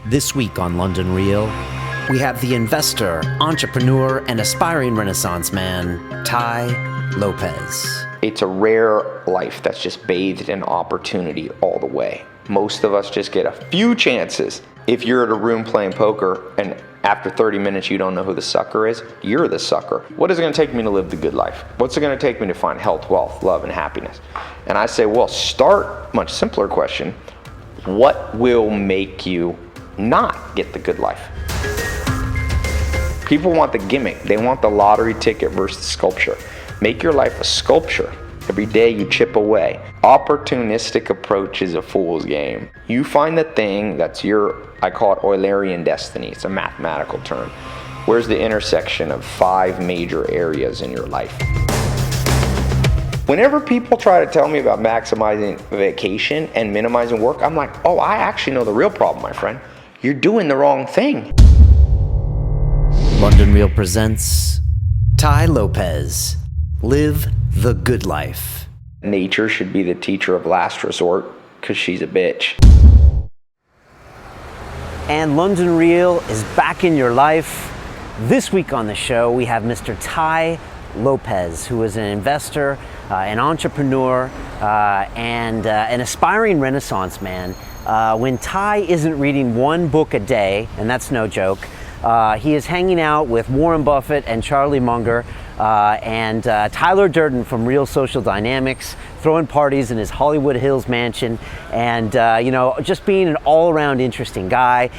This week on London Real, we have the investor, entrepreneur, and aspiring Renaissance man, Tai Lopez. It's a rare life that's just bathed in opportunity all the way. Most of us just get a few chances. If you're at a room playing poker and after 30 minutes you don't know who the sucker is, you're the sucker. What is it going to take me to live the good life? What's it going to take me to find health, wealth, love, and happiness? And I say, well, start, much simpler question, what will make you not get the good life? People want the gimmick. They want the lottery ticket versus the sculpture. Make your life a sculpture. Every day you chip away. Opportunistic approach is a fool's game. You find the thing that's your, I call it Eulerian destiny. It's a mathematical term. Where's the intersection of 5 major areas in your life? Whenever people try to tell me about maximizing vacation and minimizing work, I'm like, oh, I actually know the real problem, my friend. You're doing the wrong thing. London Real presents Tai Lopez, Live the Good Life. Nature should be the teacher of last resort because she's a bitch. And London Real is back in your life. This week on the show, we have Mr. Tai Lopez, who is an investor, an entrepreneur, and an aspiring Renaissance man. When Tai isn't reading one book a day, and that's no joke, he is hanging out with Warren Buffett and Charlie Munger and Tyler Durden from Real Social Dynamics, throwing parties in his Hollywood Hills mansion, and just being an all-around interesting guy.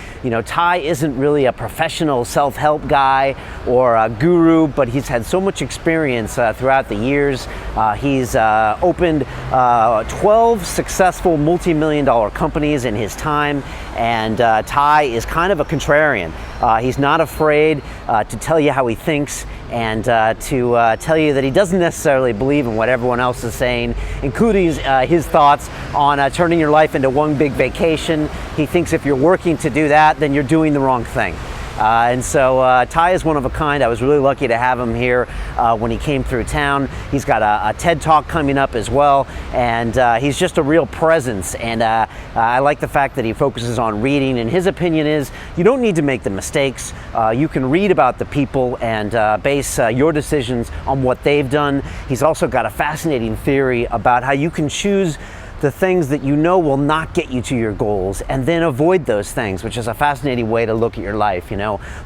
Tai isn't really a professional self-help guy or a guru, but he's had so much experience throughout the years. He's opened 12 successful multi-million-dollar companies in his time, and Tai is kind of a contrarian. He's not afraid to tell you how he thinks and to tell you that he doesn't necessarily believe in what everyone else is saying, including his thoughts on turning your life into one big vacation. He thinks if you're working to do that, then you're doing the wrong thing. And so Tai is one of a kind. I was really lucky to have him here when he came through town. He's got a TED Talk coming up as well, and he's just a real presence. And I like the fact that he focuses on reading, and his opinion is you don't need to make the mistakes. You can read about the people and base your decisions on what they've done. He's also got a fascinating theory about how you can choose the things that you know will not get you to your goals, and then avoid those things, which is a fascinating way to look at your life.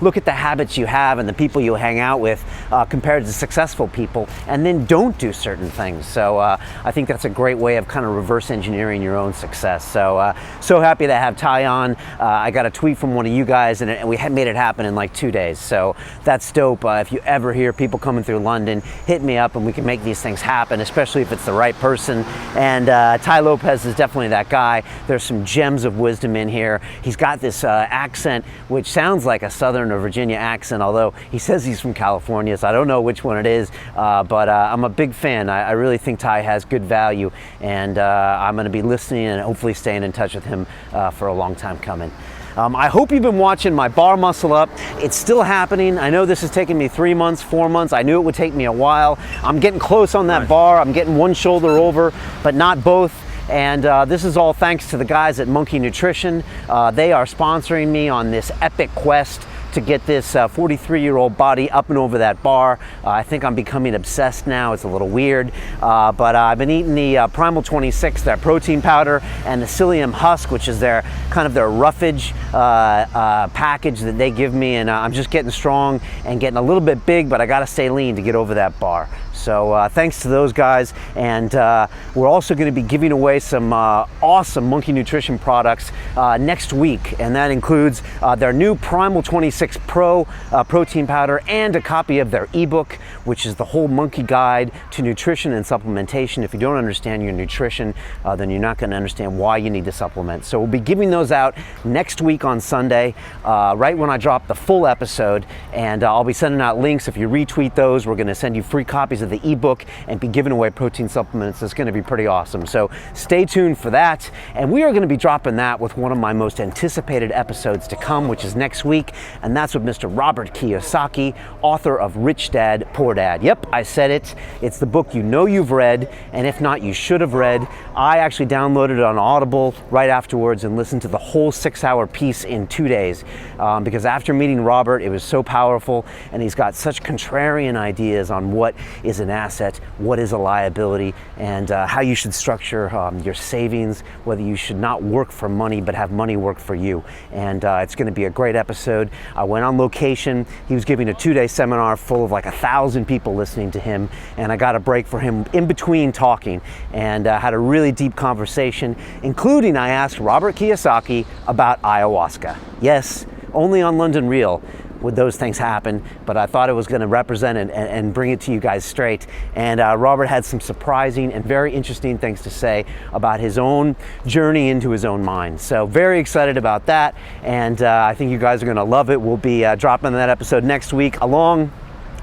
Look at the habits you have and the people you hang out with compared to successful people, and then don't do certain things. So I think that's a great way of kind of reverse engineering your own success. So happy to have Tai on. I got a tweet from one of you guys, and we had made it happen in like 2 days. So that's dope. If you ever hear people coming through London, hit me up and we can make these things happen, especially if it's the right person. And Tai Lopez is definitely that guy. There's some gems of wisdom in here. He's got this accent which sounds like a Southern or Virginia accent, although he says he's from California, so I don't know which one it is, but I'm a big fan. I really think Tai has good value, and I'm going to be listening and hopefully staying in touch with him for a long time coming. I hope you've been watching my bar muscle up. It's still happening. I know this has taken me 3 months, 4 months. I knew it would take me a while. I'm getting close on that bar. I'm getting one shoulder over, but not both. And this is all thanks to the guys at Monkey Nutrition. They are sponsoring me on this epic quest to get this 43-year-old body up and over that bar. I think I'm becoming obsessed now. It's a little weird, but I've been eating the Primal 26, their protein powder, and the psyllium husk, which is their kind of their roughage package that they give me, and I'm just getting strong and getting a little bit big, but I gotta stay lean to get over that bar. So thanks to those guys, and we're also going to be giving away some awesome Monkey Nutrition products next week, and that includes their new Primal 26 Pro protein powder and a copy of their ebook, which is the whole monkey guide to nutrition and supplementation. If you don't understand your nutrition, then you're not going to understand why you need to supplement. So we'll be giving those out next week on Sunday, right when I drop the full episode, and I'll be sending out links. If you retweet those, we're going to send you free copies of of the ebook and be giving away protein supplements. It's going to be pretty awesome. So stay tuned for that. And we are going to be dropping that with one of my most anticipated episodes to come, which is next week. And that's with Mr. Robert Kiyosaki, author of Rich Dad, Poor Dad. Yep, I said it. It's the book you know you've read, and if not, you should have read. I actually downloaded it on Audible right afterwards and listened to the whole 6-hour piece in 2 days because after meeting Robert, it was so powerful, and he's got such contrarian ideas on what is an asset, what is a liability, and how you should structure your savings, whether you should not work for money but have money work for you. And it's going to be a great episode. I went on location. He was giving a 2-day seminar full of like 1,000 people listening to him, and I got a break for him in between talking and had a really deep conversation, including I asked Robert Kiyosaki about ayahuasca. Yes, only on London Real would those things happen, but I thought it was going to represent it and bring it to you guys straight. And Robert had some surprising and very interesting things to say about his own journey into his own mind. So very excited about that, and I think you guys are going to love it. We'll be dropping that episode next week along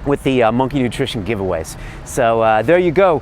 with the Monkey Nutrition giveaways. So there you go.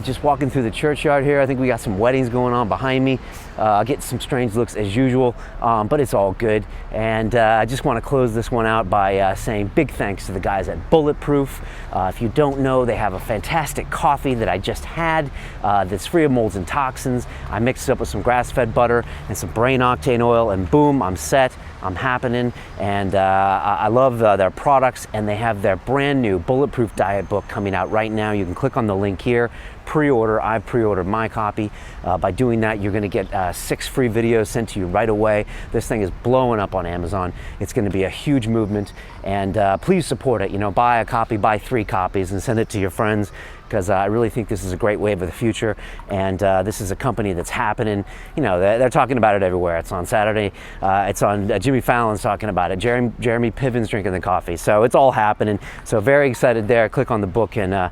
Just walking through the churchyard here. I think we got some weddings going on behind me. I'll get some strange looks as usual, but it's all good. And I just want to close this one out by saying big thanks to the guys at Bulletproof. If you don't know, they have a fantastic coffee that I just had that's free of molds and toxins. I mixed it up with some grass-fed butter and some brain octane oil, and boom, I'm set. I'm happening, and I love their products, and they have their brand new Bulletproof Diet book coming out right now. You can click on the link here, pre-order. I've pre-ordered my copy. By doing that, you're going to get 6 free videos sent to you right away. This thing is blowing up on Amazon. It's going to be a huge movement, and please support it. You know, buy a copy, buy 3 copies, and send it to your friends, because I really think this is a great wave of the future, and this is a company that's happening. You know, they're talking about it everywhere. It's on Saturday. It's on Jimmy Fallon's talking about it. Jeremy Piven's drinking the coffee. So it's all happening. So very excited there. Click on the book and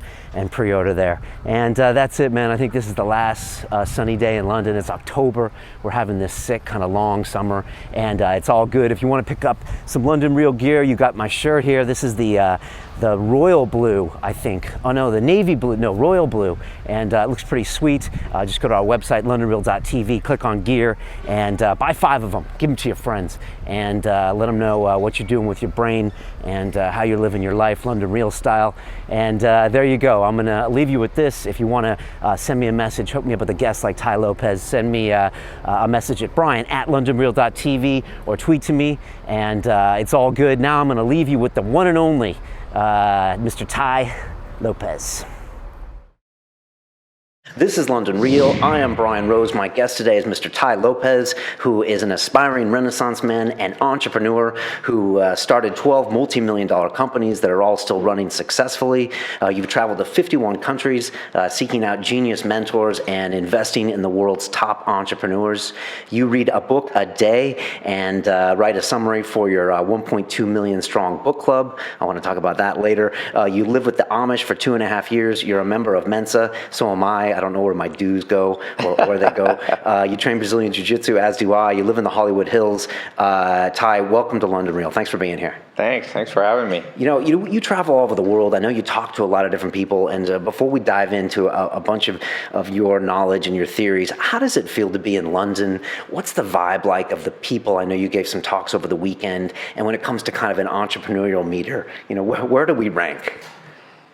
pre-order there. And that's it, man. I think this is the last sunny day in London. It's October. We're having this sick, kind of long summer, and it's all good. If you want to pick up some London Real gear, you got my shirt here. This is the royal blue, I think. Oh no, the navy blue, no, royal blue. And it looks pretty sweet. Just go to our website, londonreal.tv, click on gear, and buy 5 of them. Give them to your friends, and let them know what you're doing with your brain and how you're living your life, London Real style. And there you go. I'm gonna leave you with this. If you wanna send me a message, hook me up with a guest like Tai Lopez, send me a message at brian@londonreal.tv or tweet to me, and it's all good. Now I'm gonna leave you with the one and only Mr. Tai Lopez. This is London Real. I am Brian Rose. My guest today is Mr. Tai Lopez, who is an aspiring Renaissance man and entrepreneur who started 12 multi-million-dollar companies that are all still running successfully. You've traveled to 51 countries, seeking out genius mentors and investing in the world's top entrepreneurs. You read a book a day and write a summary for your 1.2 million strong book club. I want to talk about that later. You live with the Amish for 2.5 years. You're a member of Mensa. So am I. I don't know where my dues go or where they go. You train Brazilian Jiu-Jitsu, as do I. You live in the Hollywood Hills. Tai, welcome to London Real. Thanks for being here. Thanks for having me. You know, you travel all over the world. I know you talk to a lot of different people. And before we dive into a bunch of your knowledge and your theories, how does it feel to be in London? What's the vibe like of the people? I know you gave some talks over the weekend. And when it comes to kind of an entrepreneurial meter, you know, where do we rank?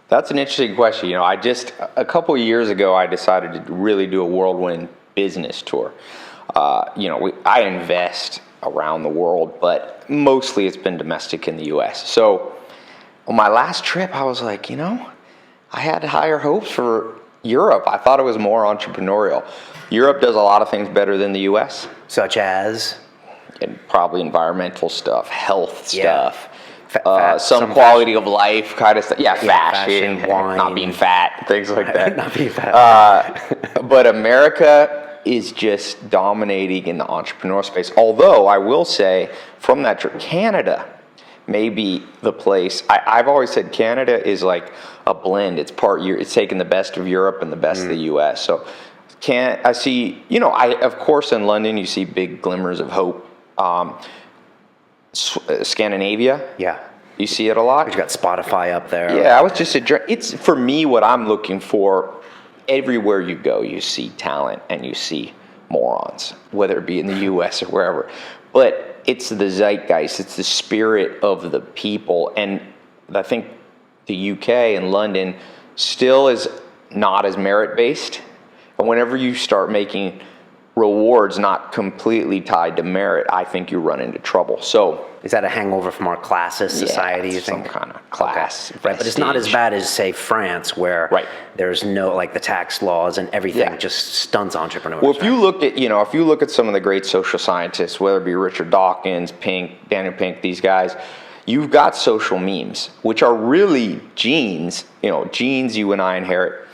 That's an interesting question. You know, a couple of years ago, I decided to really do a whirlwind business tour. I invest around the world, but mostly it's been domestic in the U.S. So on my last trip, I was like, I had higher hopes for Europe. I thought it was more entrepreneurial. Europe does a lot of things better than the U.S. Such as? And probably environmental stuff, health stuff. Some fashion. quality of life kind of stuff. Yeah, fashion, wine. Not being fat, things like that. Not being fat. But America is just dominating in the entrepreneur space. Although I will say, from that trip, Canada may be the place. I've always said Canada is like a blend. It's it's taking the best of Europe and the best of the U.S. So I see, of course in London you see big glimmers of hope. Scandinavia, You see it a lot. You got Spotify up there. Yeah, I was just it's for me what I'm looking for. Everywhere you go, you see talent and you see morons, whether it be in the U.S. or wherever. But it's the zeitgeist. It's the spirit of the people, and I think the U.K. and London still is not as merit based. And whenever you start making rewards not completely tied to merit, I think you run into trouble. So is that a hangover from our classist society, you think? Some kind of class. Okay. Right, but it's not as bad as, say, France, where there's no, like, the tax laws and everything just stunts entrepreneurs. Well, if you look at some of the great social scientists, whether it be Richard Dawkins, Daniel Pink, these guys, you've got social memes, which are really genes, genes you and I inherit.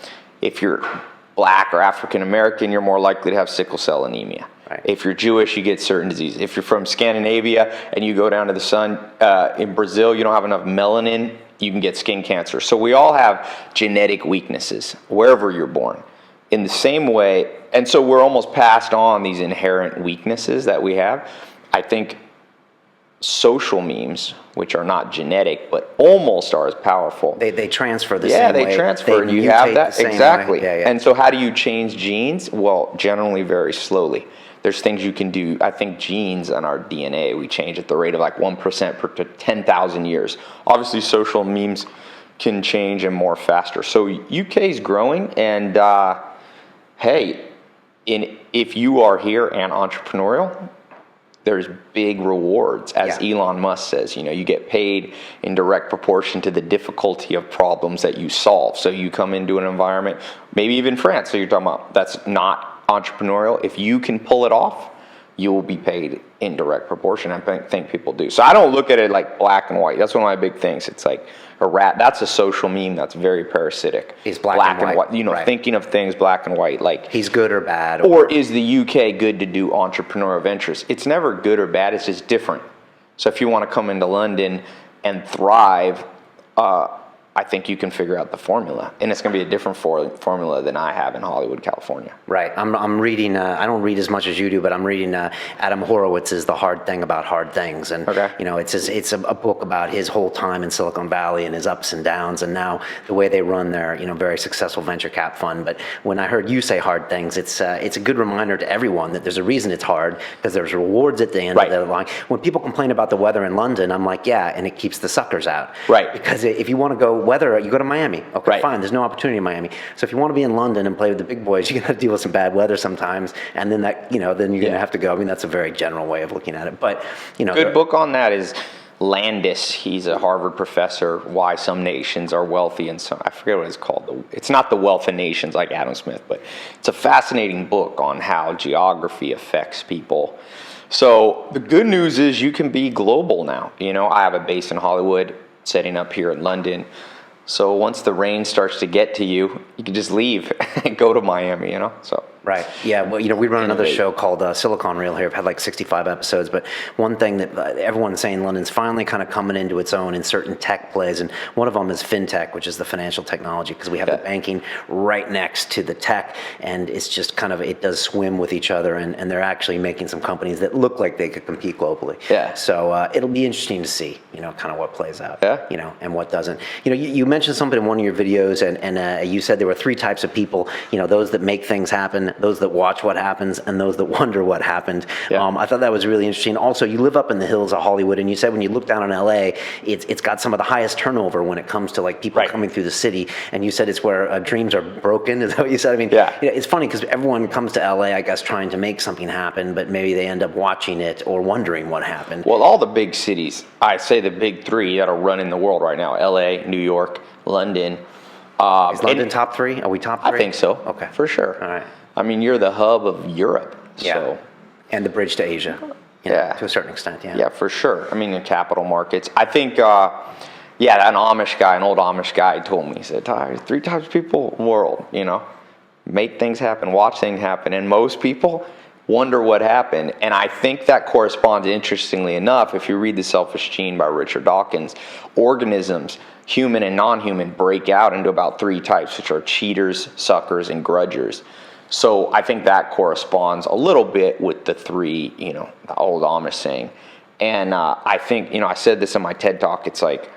If you're Black or African American, you're more likely to have sickle cell anemia. Right. If you're Jewish, you get certain diseases. If you're from Scandinavia and you go down to the sun, in Brazil, you don't have enough melanin, you can get skin cancer. So we all have genetic weaknesses wherever you're born. In the same way, and so we're almost passed on these inherent weaknesses that we have. I think social memes, which are not genetic but almost are as powerful. They transfer the same way. Yeah, they transfer, and you have that exactly. And so, how do you change genes? Well, generally, very slowly. There's things you can do. I think genes on our DNA we change at the rate of like 1% per 10,000 years. Obviously, social memes can change and more faster. So UK is growing, and hey, if you are here and entrepreneurial, there's big rewards, as Elon Musk says. You get paid in direct proportion to the difficulty of problems that you solve. So you come into an environment, maybe even France, so you're talking about that's not entrepreneurial. If you can pull it off, you will be paid in direct proportion. I think people do. So I don't look at it like black and white. That's one of my big things. It's like a rat. That's a social meme that's very parasitic. Is black and white. Thinking of things black and white. Like he's good or bad. Or is the UK good to do entrepreneurial ventures? It's never good or bad. It's just different. So if you want to come into London and thrive, I think you can figure out the formula, and it's going to be a different formula than I have in Hollywood, California. Right. I'm reading. I don't read as much as you do, but I'm reading Adam Horowitz's "The Hard Thing About Hard Things," and it's a book about his whole time in Silicon Valley and his ups and downs, and now the way they run their very successful venture cap fund. But when I heard you say hard things, it's a good reminder to everyone that there's a reason it's hard, because there's rewards at the end of the line. When people complain about the weather in London, I'm like, and it keeps the suckers out. Right. Because if you want to go weather, you go to Miami. Okay, fine. There's no opportunity in Miami. So if you want to be in London and play with the big boys, you're gonna have to deal with some bad weather sometimes, and then then you're gonna have to go. I mean, that's a very general way of looking at it. But good book on that is Landis. He's a Harvard professor. Why some nations are wealthy and some, I forget what it's called. It's not The Wealth of Nations like Adam Smith, but it's a fascinating book on how geography affects people. So the good news is you can be global now. I have a base in Hollywood, setting up here in London. So once the rain starts to get to you, you can just leave and go to Miami, So right. Yeah. Well, we run another show called Silicon Reel here. I've had like 65 episodes, but one thing that everyone's saying London's finally kind of coming into its own in certain tech plays, and one of them is fintech, which is the financial technology, because we have the banking right next to the tech, and it's just it does swim with each other, and they're actually making some companies that look like they could compete globally. Yeah. So it'll be interesting to see, kind of what plays out. Yeah. And what doesn't. You mentioned something in one of your videos, and you said there were 3 types of people. Those that make things happen, those that watch what happens, and those that wonder what happened. I thought that was really interesting. Also, you live up in the hills of Hollywood, and you said when you look down on LA, it's got some of the highest turnover when it comes to people coming through the city. And you said it's where dreams are broken. Is that what you said? I mean, it's funny because everyone comes to LA, I guess, trying to make something happen, but maybe they end up watching it or wondering what happened. Well, all the big cities, I say the big 3 that are running the world right now: LA, New York, London. Is London top 3? Are we top 3? I think so. Okay. For sure. All right. I mean, you're the hub of Europe. Yeah. So. And the bridge to Asia. To a certain extent, Yeah, for sure. I mean, in capital markets. I think, an old Amish guy told me, he said, "Tai, there's 3 types of people in the world, make things happen, watch things happen. And most people wonder what happened." And I think that corresponds, interestingly enough, if you read The Selfish Gene by Richard Dawkins, organisms, human and non-human, break out into about 3 types, which are cheaters, suckers, and grudgers. So I think that corresponds a little bit with the 3, the old Amish saying. And I think, I said this in my TED Talk, it's like,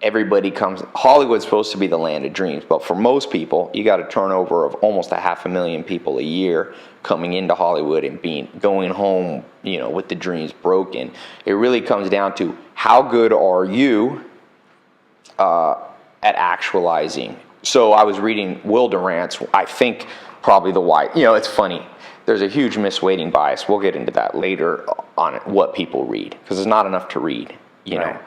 Hollywood's supposed to be the land of dreams, but for most people, you got a turnover of almost 500,000 people a year coming into Hollywood and going home, with the dreams broken. It really comes down to how good are you at actualizing. So I was reading Will Durant's, I think probably the why. It's funny. There's a huge misweighting bias. We'll get into that later on what people read, because there's not enough to read. Right.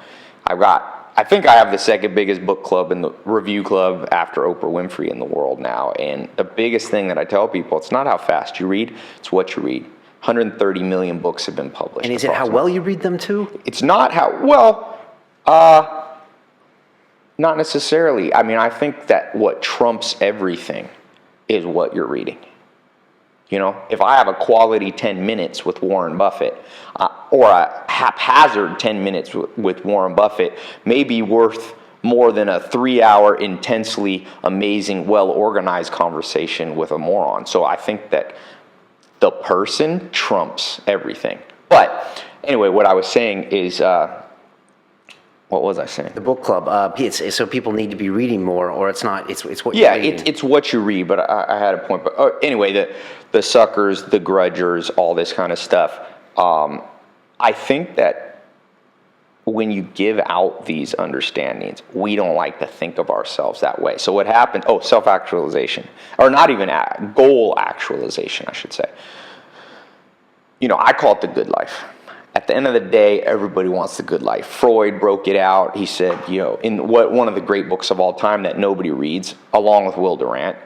I think I have the second biggest book club in the review club after Oprah Winfrey in the world now. And the biggest thing that I tell people, it's not how fast you read, it's what you read. 130 million books have been published. And is it how well you read them too? It's not how well, not necessarily. I mean, I think that what trumps everything is what you're reading. If I have a quality 10 minutes with Warren Buffett, or a haphazard 10 minutes with Warren Buffett, may be worth more than a 3-hour intensely amazing, well-organized conversation with a moron. So I think that the person trumps everything. But anyway, what I was saying is, what was I saying? The book club. So people need to be reading more, or it's not. It's what you're reading. Yeah, it's what you read. But I had a point. But anyway, the suckers, the grudgers, all this kind of stuff. I think that when you give out these understandings, we don't like to think of ourselves that way. So what happened? Oh, self-actualization, or not even goal actualization, I should say. I call it the good life. At the end of the day, everybody wants the good life. Freud broke it out. He said, in one of the great books of all time that nobody reads, along with Will Durant,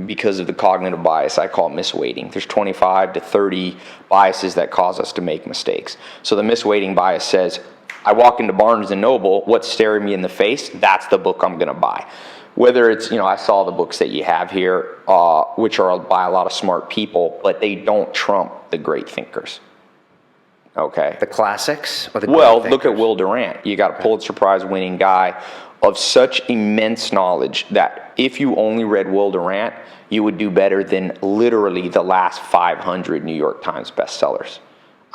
because of the cognitive bias, I call it misweighting. There's 25 to 30 biases that cause us to make mistakes. So the misweighting bias says, I walk into Barnes & Noble, what's staring me in the face? That's the book I'm going to buy. Whether it's, I saw the books that you have here, which are by a lot of smart people, but they don't trump the great thinkers. Okay? The classics? Or the look at Will Durant. You got a Pulitzer Prize winning guy of such immense knowledge that if you only read Will Durant, you would do better than literally the last 500 New York Times bestsellers.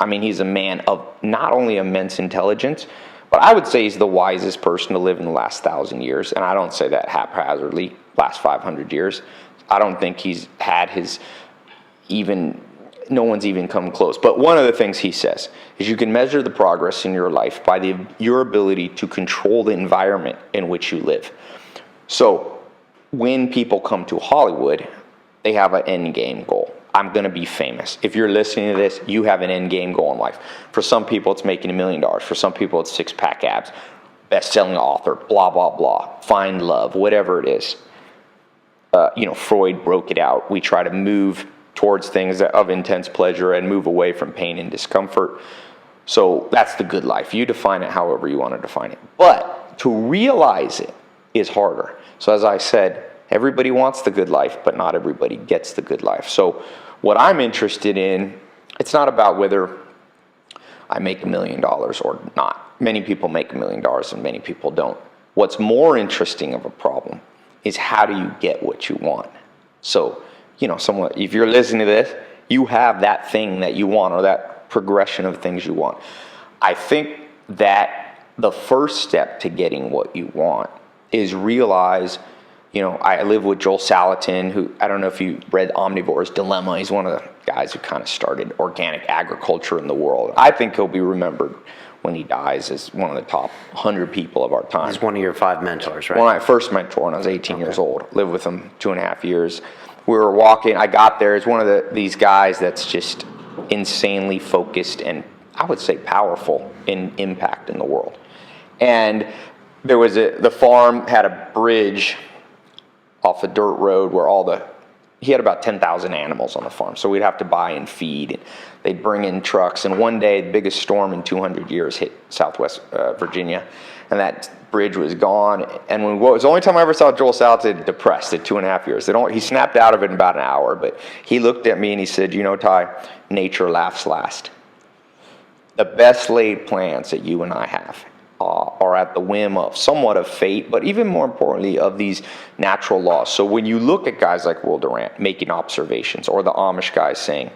I mean, he's a man of not only immense intelligence, but I would say he's the wisest person to live in the last 1,000 years. And I don't say that haphazardly, last 500 years. I don't think he's had no one's even come close. But one of the things he says is you can measure the progress in your life by your ability to control the environment in which you live. So when people come to Hollywood, they have an end game goal. I'm going to be famous. If you're listening to this, you have an end game goal in life. For some people, it's making $1 million. For some people, it's six-pack abs, best-selling author, blah, blah, blah, find love, whatever it is. Freud broke it out. We try to move towards things of intense pleasure and move away from pain and discomfort. So that's the good life. You define it however you want to define it. But to realize it is harder. So as I said, everybody wants the good life, but not everybody gets the good life. So what I'm interested in, it's not about whether I make $1 million or not. Many people make $1 million and many people don't. What's more interesting of a problem is how do you get what you want? So, if you're listening to this, you have that thing that you want or that progression of things you want. I think that the first step to getting what you want is realize, I live with Joel Salatin, who, I don't know if you read Omnivore's Dilemma. He's one of the guys who kind of started organic agriculture in the world. I think he'll be remembered when he dies as one of the top 100 people of our time. He's one of your 5 mentors, right? One of my first mentor when I was 18 years old. Lived with him 2.5 years. We were walking. I got there. It's one of these guys that's just insanely focused and I would say powerful in impact in the world. And there was the farm had a bridge off a dirt road where he had about 10,000 animals on the farm. So we'd have to buy and feed. And they'd bring in trucks. And one day, the biggest storm in 200 years hit Southwest Virginia. And that bridge was gone. And it was the only time I ever saw Joel Salatin depressed at 2.5 years. He snapped out of it in about an hour. But he looked at me and he said, Ty, nature laughs last. The best laid plans that you and I have are at the whim of somewhat of fate, but even more importantly of these natural laws. So when you look at guys like Will Durant making observations, or the Amish guys saying,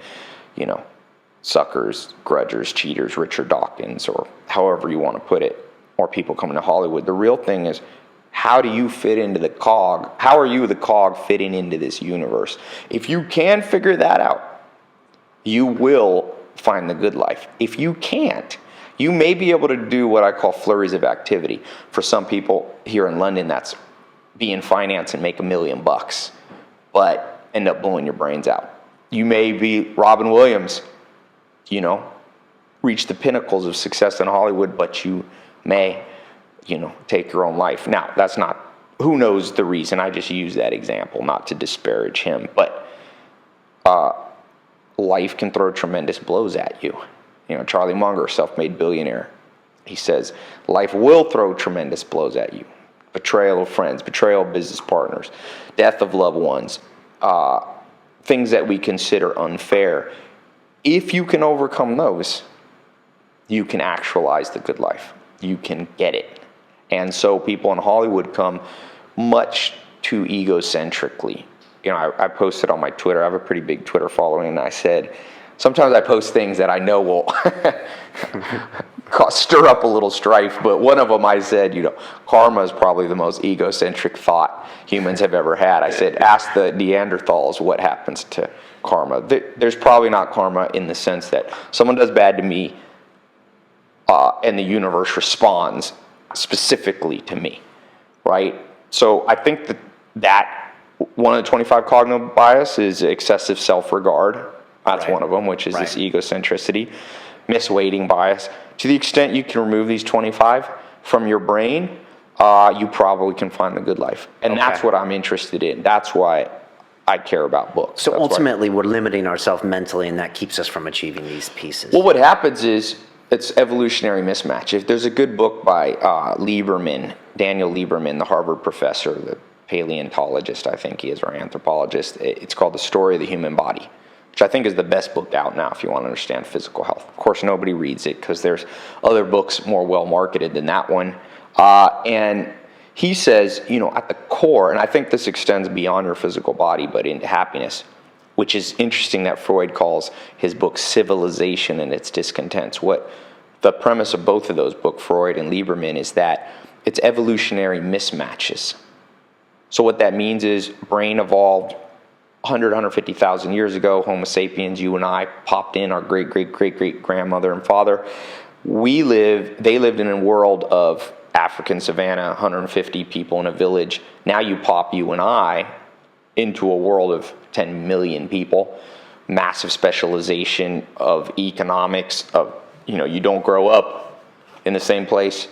suckers, grudgers, cheaters, Richard Dawkins, or however you want to put it, more people coming to Hollywood. The real thing is, how do you fit into the cog? How are you the cog fitting into this universe? If you can figure that out, you will find the good life. If you can't, you may be able to do what I call flurries of activity. For some people here in London, that's be in finance and make $1 million, but end up blowing your brains out. You may be Robin Williams, reach the pinnacles of success in Hollywood, but you may, take your own life. Now, that's not, who knows the reason? I just use that example not to disparage him, but life can throw tremendous blows at you. Charlie Munger, self-made billionaire, he says, life will throw tremendous blows at you. Betrayal of friends, betrayal of business partners, death of loved ones, things that we consider unfair. If you can overcome those, you can actualize the good life. You can get it. And so people in Hollywood come much too egocentrically. I posted on my Twitter. I have a pretty big Twitter following, and I said, sometimes I post things that I know will stir up a little strife, but one of them I said, karma is probably the most egocentric thought humans have ever had. I said, ask the Neanderthals what happens to karma. There's probably not karma in the sense that someone does bad to me and the universe responds specifically to me, right? So I think that one of the 25 cognitive bias is excessive self-regard. That's one of them, which is this egocentricity, misweighting bias. To the extent you can remove these 25 from your brain, you probably can find the good life. And that's what I'm interested in. That's why I care about books. So ultimately, we're limiting ourselves mentally, and that keeps us from achieving these pieces. Well, what happens is it's evolutionary mismatch. If there's a good book by Daniel Lieberman, the Harvard professor, the paleontologist, I think he is, or anthropologist, it's called The Story of the Human Body, which I think is the best book out now if you want to understand physical health. Of course, nobody reads it because there's other books more well-marketed than that one. And he says, at the core, and I think this extends beyond your physical body, but into happiness, which is interesting that Freud calls his book Civilization and Its Discontents. What the premise of both of those books, Freud and Lieberman, is that it's evolutionary mismatches. So what that means is brain evolved 150,000 years ago, Homo sapiens, you and I, popped in, our great-great-great-great-grandmother and father. They lived in a world of African savanna, 150 people in a village. Now you pop you and I into a world of 10 million people, massive specialization of economics, of, you don't grow up in the same place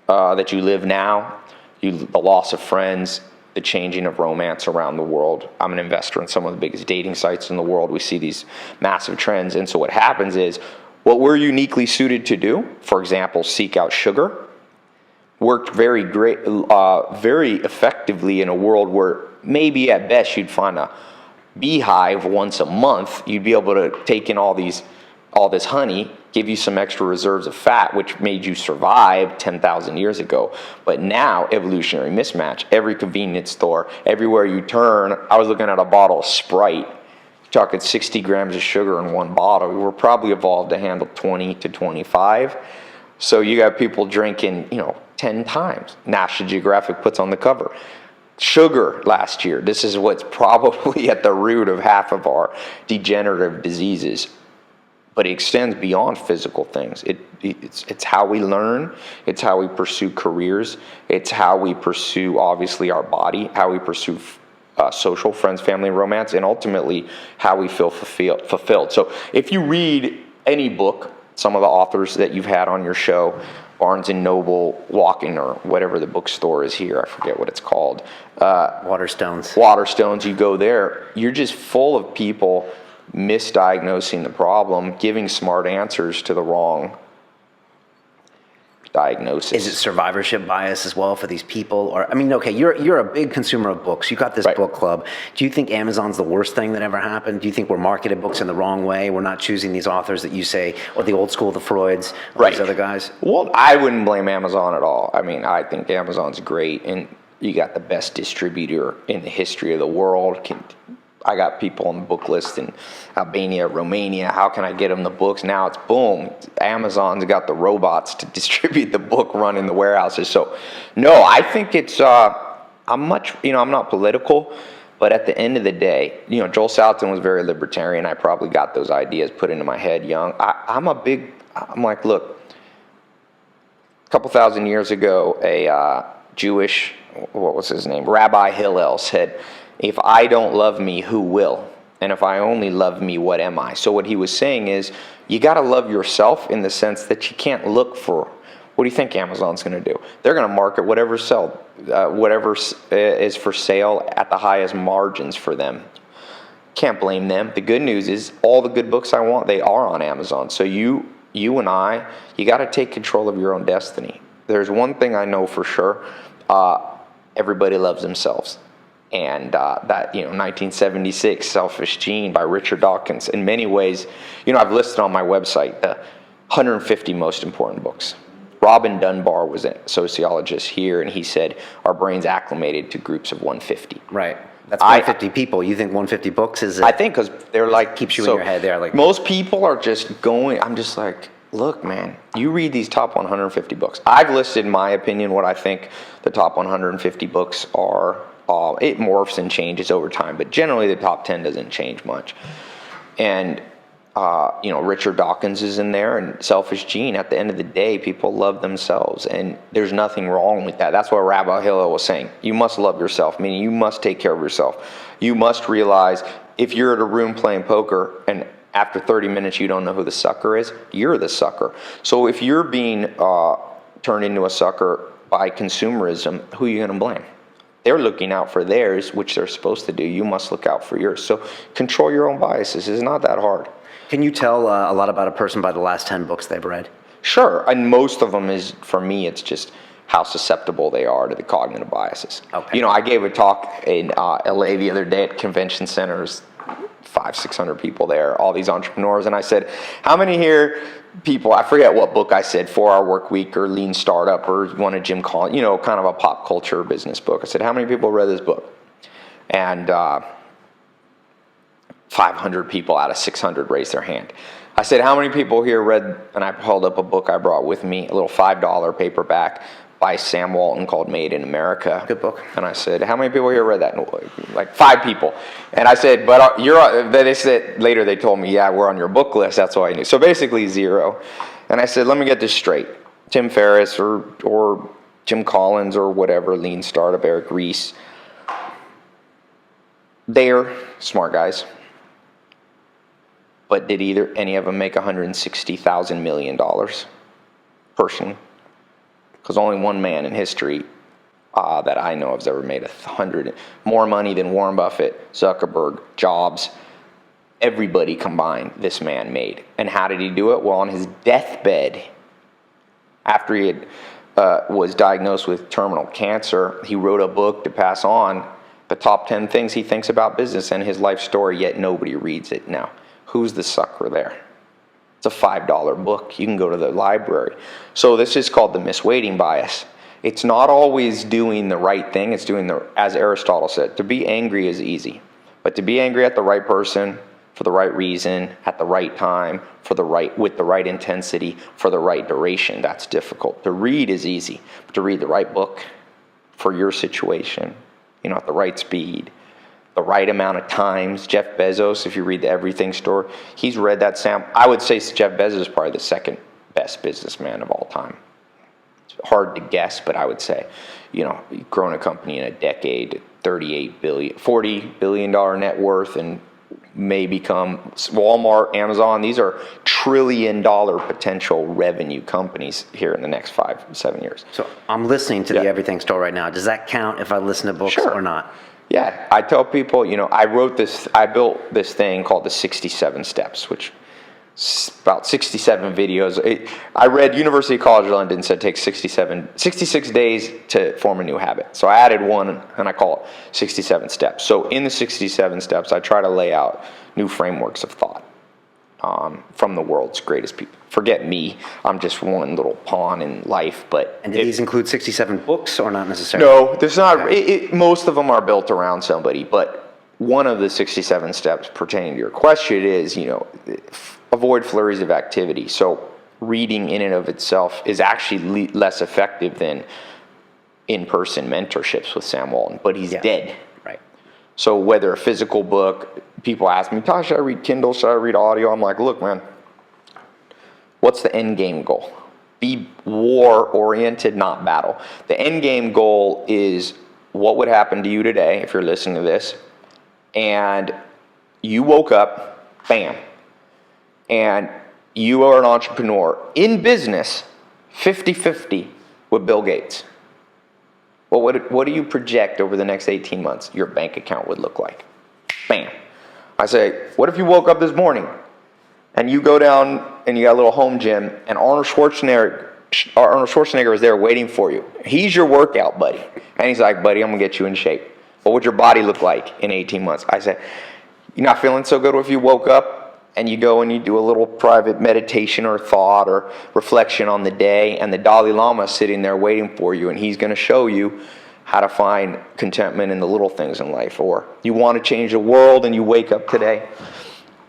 that you live now, the loss of friends, the changing of romance around the world. I'm an investor in some of the biggest dating sites in the world. We see these massive trends. And so what happens is, what we're uniquely suited to do, for example, seek out sugar, worked very effectively in a world where maybe at best you'd find a beehive once a month. You'd be able to take in all this honey, give you some extra reserves of fat, which made you survive 10,000 years ago. But now, evolutionary mismatch, every convenience store, everywhere you turn. I was looking at a bottle of Sprite, talking 60 grams of sugar in one bottle. We were probably evolved to handle 20 to 25. So you got people drinking, 10 times. National Geographic puts on the cover. Sugar last year. This is what's probably at the root of half of our degenerative diseases. But it extends beyond physical things. It's how we learn. It's how we pursue careers. It's how we pursue, obviously, our body, how we pursue social, friends, family, romance, and ultimately how we feel fulfilled. So if you read any book, some of the authors that you've had on your show, Barnes & Noble, Walking, or whatever the bookstore is here, I forget what it's called. Waterstones, you go there, you're just full of people misdiagnosing the problem, giving smart answers to the wrong diagnosis. Is it survivorship bias as well for these people? Or you're a big consumer of books. You got this book club. Do you think Amazon's the worst thing that ever happened? Do you think we're marketed books in the wrong way? We're not choosing these authors that you say, or the old school, the Freuds, or these other guys? Well, I wouldn't blame Amazon at all. I think Amazon's great, and you got the best distributor in the history of the world. I got people on the book list in Albania, Romania. How can I get them the books? Now it's boom. Amazon's got the robots to distribute the book, running the warehouses. So, no, I think it's, I'm not political, but at the end of the day, Joel Salatin was very libertarian. I probably got those ideas put into my head young. I'm like, look, a couple thousand years ago, a Jewish, what was his name? Rabbi Hillel said, if I don't love me, who will? And if I only love me, what am I? So what he was saying is, you got to love yourself in the sense that you can't look for, what do you think Amazon's going to do? They're going to market whatever is for sale at the highest margins for them. Can't blame them. The good news is, all the good books I want, they are on Amazon. So you and I, you got to take control of your own destiny. There's one thing I know for sure, everybody loves themselves. And that 1976 Selfish Gene by Richard Dawkins. In many ways, I've listed on my website the 150 most important books. Robin Dunbar was a sociologist here, and he said our brains acclimated to groups of 150. Right. That's 150 people. You think 150 books is? I think because they're like keeps you in your head. They're like most people are just going. I'm just like, look, man, you read these top 150 books. I've listed, in my opinion, what I think the top 150 books are. It morphs and changes over time, but generally the top 10 doesn't change much. And, Richard Dawkins is in there, and Selfish Gene. At the end of the day, people love themselves, and there's nothing wrong with that. That's what Rabbi Hillel was saying. You must love yourself, meaning you must take care of yourself. You must realize if you're at a room playing poker and after 30 minutes you don't know who the sucker is, you're the sucker. So if you're being turned into a sucker by consumerism, who are you going to blame? They're looking out for theirs, which they're supposed to do. You must look out for yours. So control your own biases. It's not that hard. Can you tell a lot about a person by the last 10 books they've read? Sure. And most of them is, for me, it's just how susceptible they are to the cognitive biases. Okay. I gave a talk in LA the other day at convention centers, 500-600 people there, all these entrepreneurs. And I said, how many here people, I forget what book I said, 4-Hour Workweek or Lean Startup or one of Jim Collins, kind of a pop culture business book. I said, how many people read this book? And 500 people out of 600 raised their hand. I said, how many people here read, and I held up a book I brought with me, a little $5 paperback by Sam Walton called Made in America. Good book. And I said, how many people here read that? Like 5 people. And I said, but they said, later they told me, yeah, we're on your book list. That's all I knew. So basically 0. And I said, let me get this straight. Tim Ferriss or Jim Collins or whatever, Lean Startup, Eric Ries, they're smart guys. But did any of them make $160,000 million personally? Because only one man in history that I know of has ever made more money than Warren Buffett, Zuckerberg, Jobs, everybody combined. This man made. And how did he do it? Well, on his deathbed, after he was diagnosed with terminal cancer, he wrote a book to pass on the top 10 things he thinks about business and his life story. Yet nobody reads it now. Who's the sucker there? It's a $5 book. You can go to the library. So this is called the misweighting bias. It's not always doing the right thing. It's doing as Aristotle said, to be angry is easy. But to be angry at the right person, for the right reason, at the right time, with the right intensity, for the right duration, that's difficult. To read is easy. But to read the right book for your situation, at the right speed, the right amount of times. Jeff Bezos, if you read the Everything Store, he's read that I would say Jeff Bezos is probably the second best businessman of all time. It's hard to guess, but I would say, you've grown a company in a decade, $40 billion net worth, and may become Walmart, Amazon. These are $1 trillion potential revenue companies here in the next 5-7 years. So I'm listening to the Everything Store right now. Does that count if I listen to books or not? Yeah, I tell people, I built this thing called the 67 Steps, which is about 67 videos. I read University College London said it takes 66 days to form a new habit. So I added one, and I call it 67 Steps. So in the 67 Steps, I try to lay out new frameworks of thought from the world's greatest people. Forget me, I'm just one little pawn in life. And do these include 67 books or not necessarily? No, there's not. Most of them are built around somebody, but one of the 67 steps pertaining to your question is, avoid flurries of activity. So reading in and of itself is actually less effective than in-person mentorships with Sam Walton, but he's dead. Right. So whether a physical book, people ask me, Tosh, should I read Kindle? Should I read audio? I'm like, look, man, what's the end game goal? Be war-oriented, not battle. The end game goal is what would happen to you today if you're listening to this, and you woke up, bam, and you are an entrepreneur in business, 50-50 with Bill Gates. Well, what do you project over the next 18 months your bank account would look like? Bam. I say, what if you woke up this morning and you go down and you got a little home gym and Arnold Schwarzenegger is there waiting for you. He's your workout buddy. And he's like, buddy, I'm going to get you in shape. What would your body look like in 18 months? I said, you're not feeling so good if you woke up and you go and you do a little private meditation or thought or reflection on the day, and the Dalai Lama is sitting there waiting for you, and he's going to show you how to find contentment in the little things in life. Or you want to change the world and you wake up today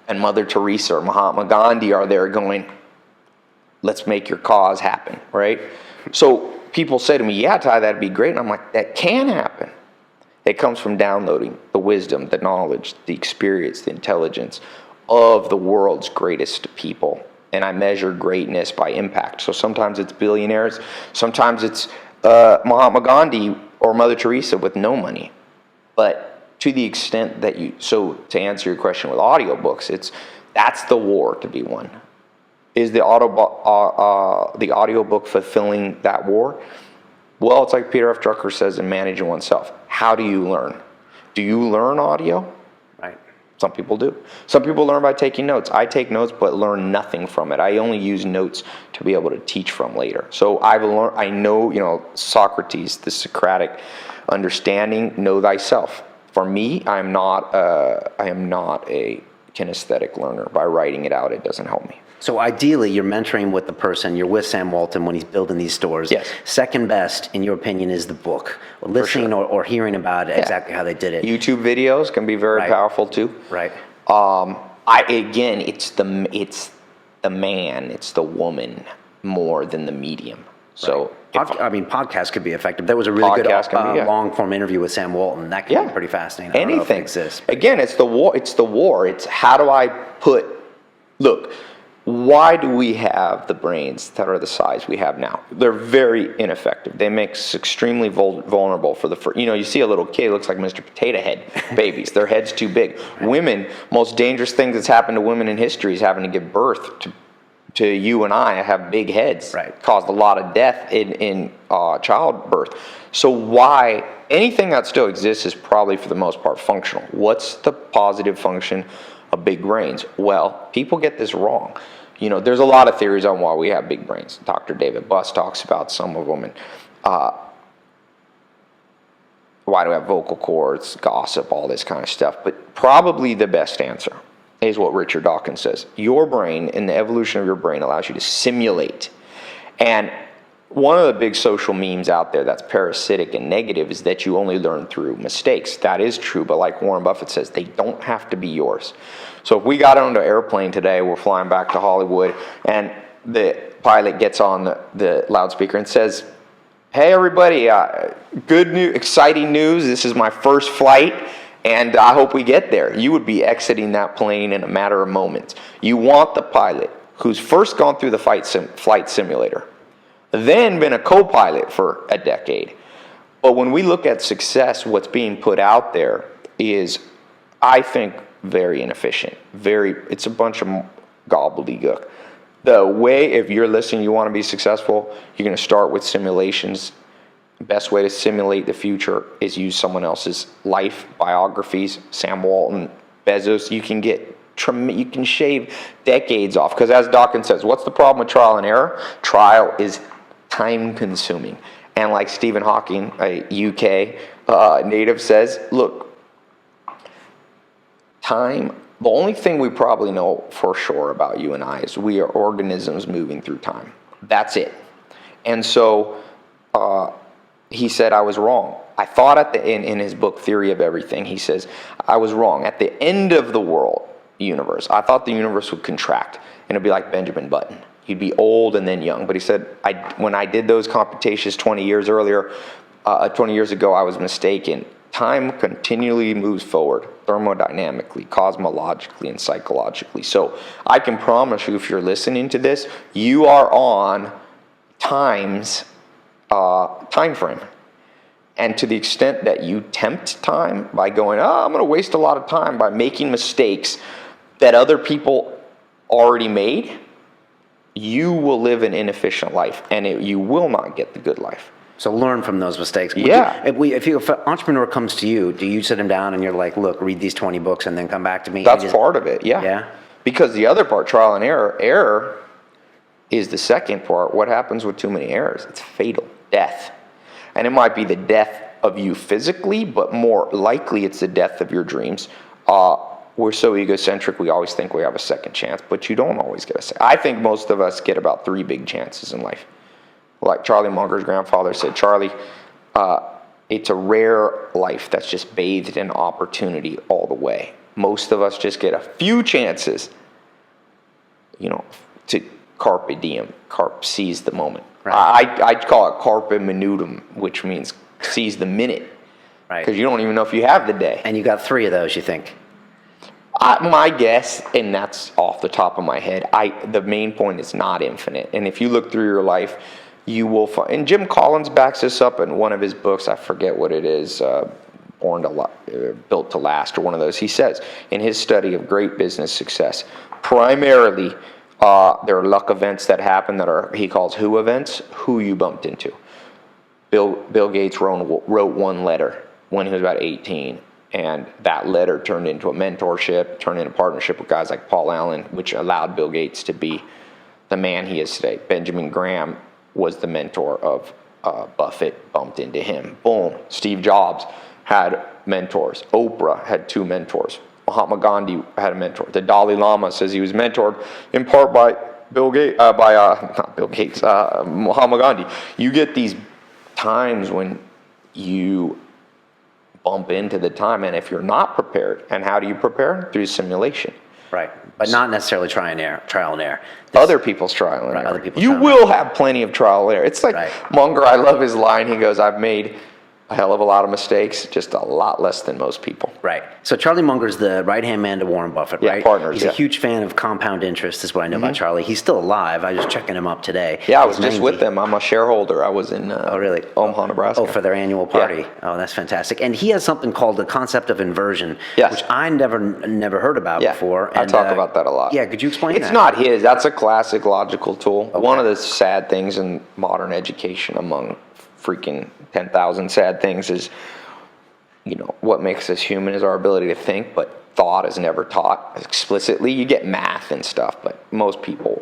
and Mother Teresa or Mahatma Gandhi are there going, let's make your cause happen, right? So people say to me, yeah, Tai, that'd be great. And I'm like, that can happen. It comes from downloading the wisdom, the knowledge, the experience, the intelligence of the world's greatest people. And I measure greatness by impact. So sometimes it's billionaires, sometimes it's Mahatma Gandhi or Mother Teresa with no money. But to the extent that so to answer your question with audiobooks, that's the war to be won. Is the audiobook fulfilling that war? Well, it's like Peter F. Drucker says in Managing Oneself. How do you learn? Do you learn audio? Right. Some people do. Some people learn by taking notes. I take notes but learn nothing from it. I only use notes to be able to teach from later. So I know, Socrates, the Socratic understanding, know thyself. For me, I am not a kinesthetic learner. By writing it out, it doesn't help me. So ideally, you're mentoring with the person, you're with Sam Walton when he's building these stores. Yes. Second best, in your opinion, is the book. Or listening or hearing about exactly how they did it. YouTube videos can be very powerful too. Right. It's the man, it's the woman more than the medium. So podcasts could be effective. There was a really good long-form interview with Sam Walton. That could be pretty fascinating. Anything. I don't know if it exists. Again, it's the war. It's how do I look, why do we have the brains that are the size we have now? They're very ineffective. They make us extremely vulnerable for you see a little kid, looks like Mr. Potato Head babies. Their head's too big. Women, most dangerous thing that's happened to women in history is having to give birth to you and I have big heads. Right. Caused a lot of death in childbirth. So why anything that still exists is probably for the most part functional. What's the positive function of big brains? Well, people get this wrong. There's a lot of theories on why we have big brains. Dr. David Buss talks about some of them, and why do we have vocal cords, gossip, all this kind of stuff. But probably the best answer is what Richard Dawkins says. Your brain and the evolution of your brain allows you to simulate. And one of the big social memes out there that's parasitic and negative is that you only learn through mistakes. That is true, but like Warren Buffett says, they don't have to be yours. So if we got on an airplane today, we're flying back to Hollywood, and the pilot gets on the loudspeaker and says, hey everybody, good news, exciting news, this is my first flight, and I hope we get there. You would be exiting that plane in a matter of moments. You want the pilot who's first gone through the flight simulator, then been a co-pilot for a decade. But when we look at success, what's being put out there is, I think, very inefficient. It's a bunch of gobbledygook. The way, if you're listening, you want to be successful, you're going to start with simulations. The best way to simulate the future is use someone else's life, biographies, Sam Walton, Bezos. You can shave decades off. Because as Dawkins says, what's the problem with trial and error? Trial is time consuming. And like Stephen Hawking, a UK native, says, look, time, the only thing we probably know for sure about you and I is we are organisms moving through time. That's it. And so he said, I was wrong. I thought in his book, Theory of Everything, he says, I was wrong. At the end of the world universe, I thought the universe would contract, and it'd be like Benjamin Button. You'd be old and then young. But he said, when I did those computations 20 years ago, I was mistaken. Time continually moves forward, thermodynamically, cosmologically, and psychologically. So I can promise you, if you're listening to this, you are on time's time frame. And to the extent that you tempt time by going, I'm going to waste a lot of time by making mistakes that other people already made, you will live an inefficient life, and you will not get the good life. So learn from those mistakes. Yeah. If an entrepreneur comes to you, do you sit him down and you're like, look, read these 20 books and then come back to me? That's part of it, yeah. Yeah. Because the other part, trial and error is the second part. What happens with too many errors? It's fatal, death. And it might be the death of you physically, but more likely it's the death of your dreams. We're so egocentric, we always think we have a second chance, but you don't always get a second. I think most of us get about 3 big chances in life. Like Charlie Munger's grandfather said, Charlie, it's a rare life that's just bathed in opportunity all the way. Most of us just get a few chances, to carpe diem, seize the moment. Right. I call it carpe minutum, which means seize the minute. Right. Because you don't even know if you have the day. And you got 3 of those, you think? My guess, and that's off the top of my head, the main point is not infinite. And if you look through your life, you will find, and Jim Collins backs this up in one of his books, I forget what it is, Built to Last, or one of those. He says, in his study of great business success, primarily there are luck events that happen that he calls who events, who you bumped into. Bill Gates wrote one letter when he was about 18. And that letter turned into a mentorship, turned into a partnership with guys like Paul Allen, which allowed Bill Gates to be the man he is today. Benjamin Graham was the mentor of Buffett, bumped into him. Boom. Steve Jobs had mentors. Oprah had 2 mentors. Mahatma Gandhi had a mentor. The Dalai Lama says he was mentored in part by Mahatma Gandhi. You get these times when you bump into the time, and if you're not prepared, and how do you prepare? Through simulation. Right, but not necessarily trial and error. Other people's trial and error. Other people's you will have plenty of trial and error. It's like Munger, I love his line, he goes, I've made a hell of a lot of mistakes, just a lot less than most people. Right. So Charlie Munger's the right-hand man to Warren Buffett, right? Yeah, partners, He's a huge fan of compound interest, is what I know about Charlie. He's still alive. I was just checking him up today. Yeah, I was just with them. I'm a shareholder. I was in Omaha, Nebraska. Oh, for their annual party. Yeah. Oh, that's fantastic. And he has something called the concept of inversion, which I never heard about before. And, I talk about that a lot. Yeah, could you explain that? It's not his. That's a classic logical tool. Okay. One of the sad things in modern education, among freaking 10,000 sad things, is what makes us human is our ability to think, but thought is never taught explicitly. You get math and stuff, but most people,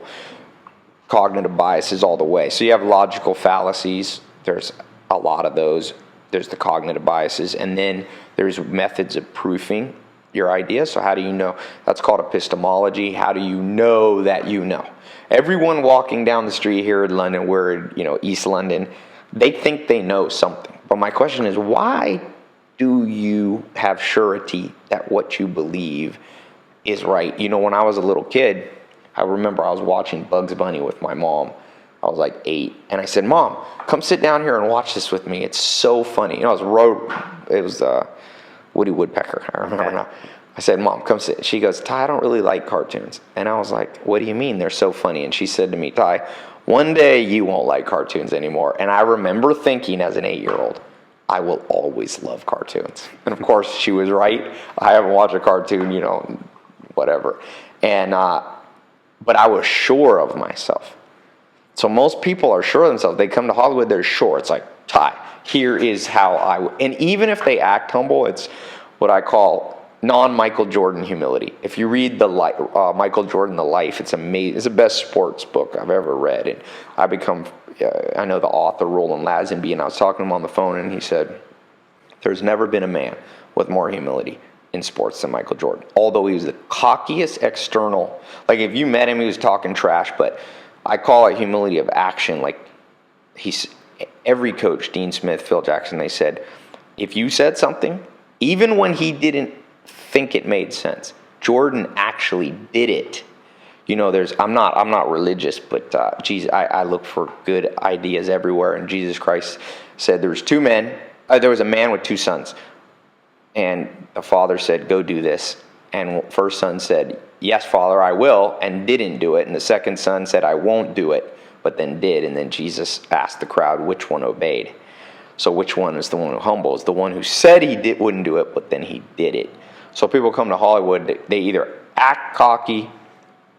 cognitive biases all the way. So you have logical fallacies. There's a lot of those. There's the cognitive biases, and then there's methods of proofing your ideas. So how do you know? That's called epistemology. How do you know that you know? Everyone walking down the street here in London, we're in East London, they think they know something. But my question is, why do you have surety that what you believe is right? When I was a little kid, I remember I was watching Bugs Bunny with my mom. I was like 8, and I said, Mom, come sit down here and watch this with me. It's so funny. It was Woody Woodpecker. I remember now. I said, Mom, come sit. She goes, Ty, I don't really like cartoons. And I was like, what do you mean? They're so funny. And she said to me, Ty, one day you won't like cartoons anymore. And I remember thinking as an 8-year-old, I will always love cartoons. And of course, she was right. I haven't watched a cartoon, whatever. And but I was sure of myself. So most people are sure of themselves. They come to Hollywood, they're sure. It's like, Ty, here is how and even if they act humble, it's what I call non-Michael Jordan humility. If you read the Michael Jordan, The Life, it's amazing. It's the best sports book I've ever read. And I know the author, Roland Lazenby, and I was talking to him on the phone, and he said, there's never been a man with more humility in sports than Michael Jordan. Although he was the cockiest external, like if you met him, he was talking trash, but I call it humility of action. Like every coach, Dean Smith, Phil Jackson, they said, if you said something, even when he didn't think it made sense, Jordan actually did it. You know, I'm not religious, but I look for good ideas everywhere. And Jesus Christ said there was a man with two sons. And the father said, go do this. And first son said, yes, Father, I will, and didn't do it. And the second son said, I won't do it, but then did. And then Jesus asked the crowd which one obeyed. So which one is the one who humbles? The one who said wouldn't do it, but then he did it. So people come to Hollywood, they either act cocky,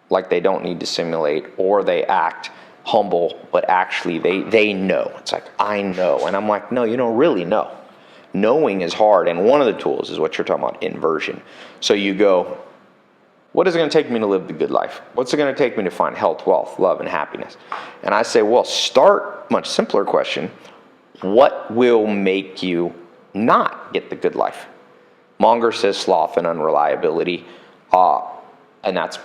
like they don't need to simulate, or they act humble, but actually they know. It's like, I know. And I'm like, no, you don't really know. Knowing is hard, and one of the tools is what you're talking about, inversion. So you go, what is it going to take me to live the good life? What's it going to take me to find health, wealth, love, and happiness? And I say, well, start, much simpler question, what will make you not get the good life? Munger says sloth and unreliability, and that's,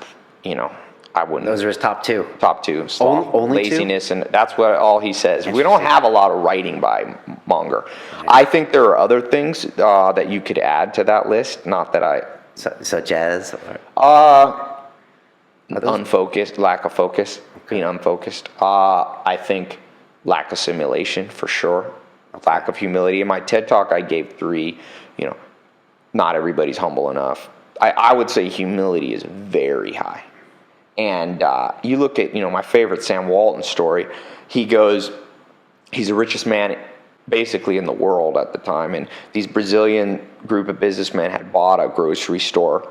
I wouldn't. Those are his top two. Top two, sloth, only laziness, and that's what all he says. We don't have a lot of writing by Munger. I think there are other things that you could add to that list. Not that I... Such as? Unfocused, lack of focus, being unfocused. I think lack of simulation, for sure. Lack of humility. In my TED Talk, I gave 3, not everybody's humble enough. I would say humility is very high. And you look at, my favorite Sam Walton story. He goes, he's the richest man basically in the world at the time. And these Brazilian group of businessmen had bought a grocery store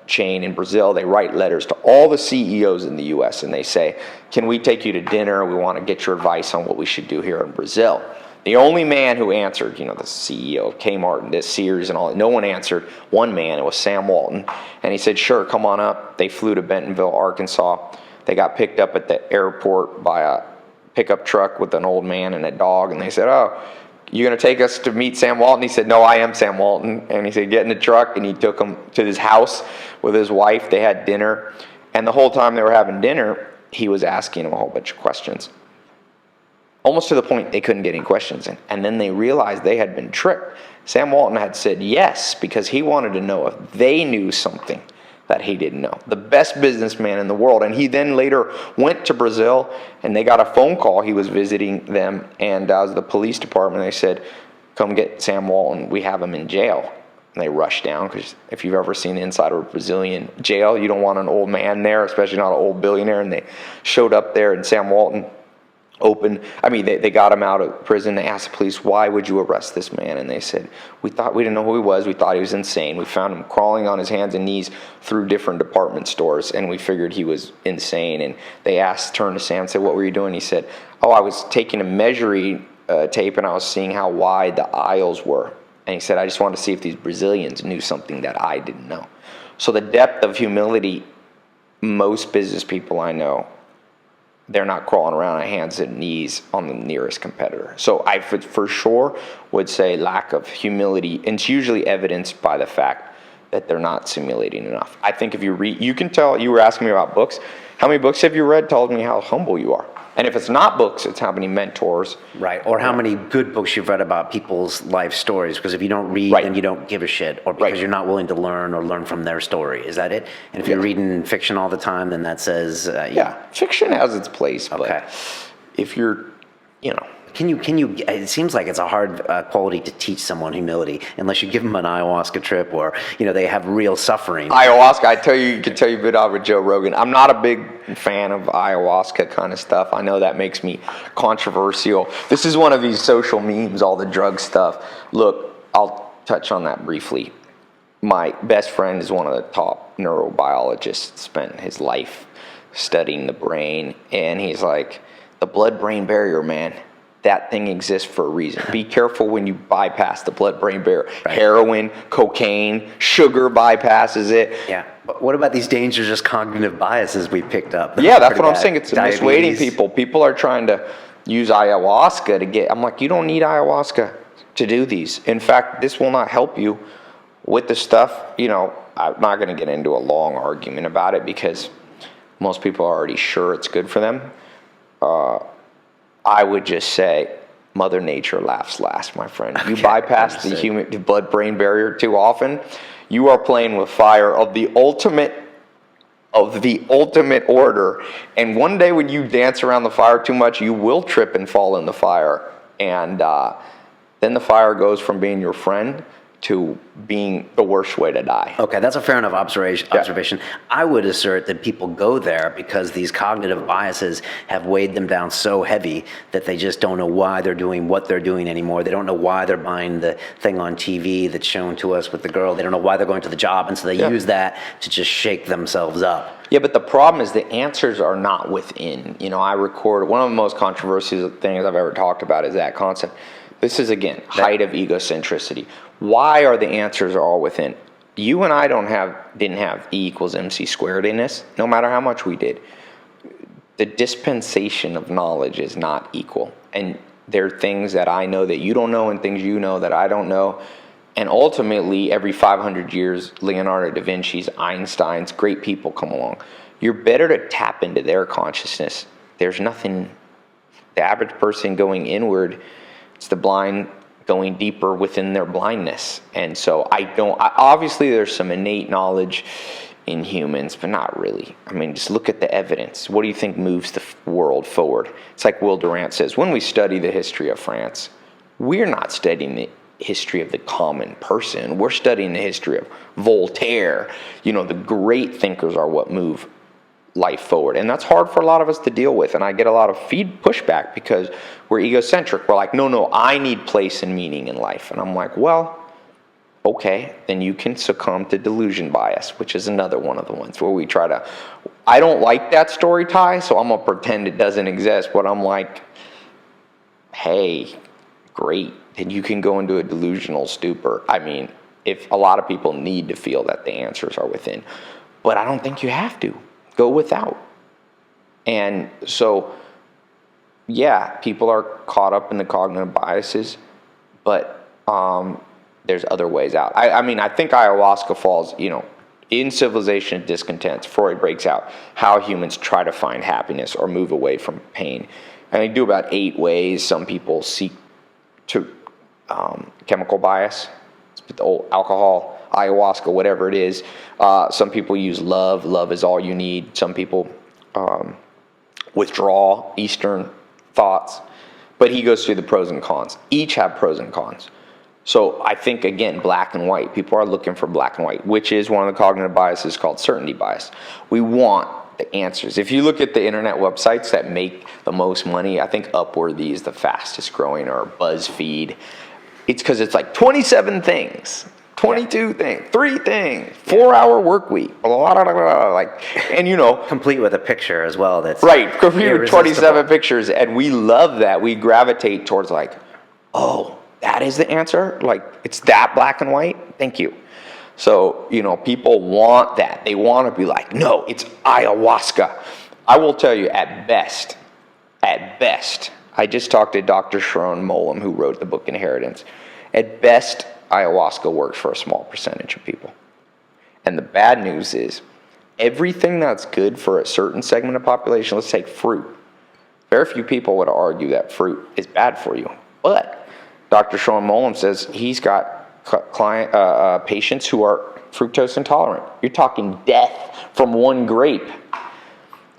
chain in Brazil. They write letters to all the CEOs in the U.S. and they say, can we take you to dinner? We want to get your advice on what we should do here in Brazil. The only man who answered, the CEO of Kmart and this Sears and all, no one answered. One man, it was Sam Walton. And he said, sure, come on up. They flew to Bentonville, Arkansas. They got picked up at the airport by a pickup truck with an old man and a dog. And they said, oh, you going to take us to meet Sam Walton? He said, no, I am Sam Walton. And he said, get in the truck. And he took him to his house with his wife. They had dinner. And the whole time they were having dinner, he was asking him a whole bunch of questions. Almost to the point they couldn't get any questions in. And then they realized they had been tricked. Sam Walton had said yes because he wanted to know if they knew something that he didn't know. The best businessman in the world. And he then later went to Brazil and they got a phone call. He was visiting them and as the police department, they said, come get Sam Walton. We have him in jail. And they rushed down because if you've ever seen the inside of a Brazilian jail, you don't want an old man there, especially not an old billionaire. And they showed up there and Sam Walton they got him out of prison. They asked the police, why would you arrest this man? And they said, we didn't know who he was. We thought he was insane. We found him crawling on his hands and knees through different department stores, and we figured he was insane. And they turned to Sam and said, what were you doing? He said, I was taking a measuring tape, and I was seeing how wide the aisles were. And he said, I just wanted to see if these Brazilians knew something that I didn't know. So the depth of humility, most business people I know, they're not crawling around on hands and knees on the nearest competitor. So I, for sure, would say lack of humility, and it's usually evidenced by the fact that they're not simulating enough. I think if you read, you can tell, you were asking me about books. How many books have you read? Tells me how humble you are. And if it's not books, it's how many mentors. Right, or how many good books you've read about people's life stories. Because if you don't read, then you don't give a shit. Or because you're not willing to learn or learn from their story. Is that it? And if you're reading fiction all the time, then that says... fiction has its place. But if you're, Can you? It seems like it's a hard quality to teach someone humility unless you give them an ayahuasca trip or they have real suffering. Ayahuasca, you can tell you a bit about with Joe Rogan. I'm not a big fan of ayahuasca kind of stuff. I know that makes me controversial. This is one of these social memes, all the drug stuff. Look, I'll touch on that briefly. My best friend is one of the top neurobiologists. Spent his life studying the brain, and he's like, the blood-brain barrier, man. That thing exists for a reason. Be careful when you bypass the blood-brain barrier. Right. Heroin, cocaine, sugar bypasses it. Yeah, but what about these dangerous cognitive biases we picked up? That's what I'm saying. It's misleading people. People are trying to use ayahuasca to get... I'm like, you don't need ayahuasca to do these. In fact, this will not help you with the stuff. I'm not going to get into a long argument about it because most people are already sure it's good for them. I would just say Mother Nature laughs last, my friend. You bypass the blood-brain barrier too often, you are playing with fire of the ultimate order. And one day when you dance around the fire too much, you will trip and fall in the fire. And then the fire goes from being your friend to being the worst way to die. Okay, that's a fair enough observation. I would assert that people go there because these cognitive biases have weighed them down so heavy that they just don't know why they're doing what they're doing anymore. They don't know why they're buying the thing on TV that's shown to us with the girl. They don't know why they're going to the job, and so they use that to just shake themselves up. Yeah, but the problem is the answers are not within. I record one of the most controversial things I've ever talked about is that concept. This is, again, height of egocentricity. Why are the answers all within? You and I didn't have E equals MC squared in us, no matter how much we did. The dispensation of knowledge is not equal. And there are things that I know that you don't know and things you know that I don't know. And ultimately, every 500 years, Leonardo da Vinci's, Einstein's, great people come along. You're better to tap into their consciousness. There's nothing, the average person going inward, it's the blind going deeper within their blindness. And so obviously there's some innate knowledge in humans, but not really. I mean, just look at the evidence. What do you think moves the world forward? It's like Will Durant says, when we study the history of France, we're not studying the history of the common person. We're studying the history of Voltaire. The great thinkers are what move life forward. And that's hard for a lot of us to deal with. And I get a lot of pushback because we're egocentric. We're like, no, I need place and meaning in life. And I'm like, well, okay, then you can succumb to delusion bias, which is another one of the ones where we try to, I don't like that story, Tai, so I'm going to pretend it doesn't exist. But I'm like, hey, great. Then you can go into a delusional stupor. I mean, if a lot of people need to feel that the answers are within, but I don't think you have to. Go without. And so, yeah, people are caught up in the cognitive biases, but there's other ways out. I mean, I think ayahuasca falls, in Civilization of Discontents, Freud breaks out how humans try to find happiness or move away from pain. And they do about 8 ways. Some people seek to chemical bias, the old alcohol, ayahuasca, whatever it is. Some people use love. Love is all you need. Some people withdraw, Eastern thoughts. But he goes through the pros and cons. Each have pros and cons. So I think, again, black and white. People are looking for black and white, which is one of the cognitive biases called certainty bias. We want the answers. If you look at the internet websites that make the most money, I think Upworthy is the fastest growing, or BuzzFeed. It's because it's like 27 things. 22 things, 3 things, 4-hour work week, blah, blah, blah, blah, like, and complete with a picture as well. That's right, complete with 27 pictures, and we love that. We gravitate towards like, oh, that is the answer. Like, it's that black and white. Thank you. So people want that. They want to be like, no, it's ayahuasca. I will tell you, at best, I just talked to Dr. Sharon Molam, who wrote the book Inheritance. At best, ayahuasca works for a small percentage of people. And the bad news is, everything that's good for a certain segment of population, let's take fruit. Very few people would argue that fruit is bad for you. But Dr. Sharon Molam says he's got patients who are fructose intolerant. You're talking death from one grape.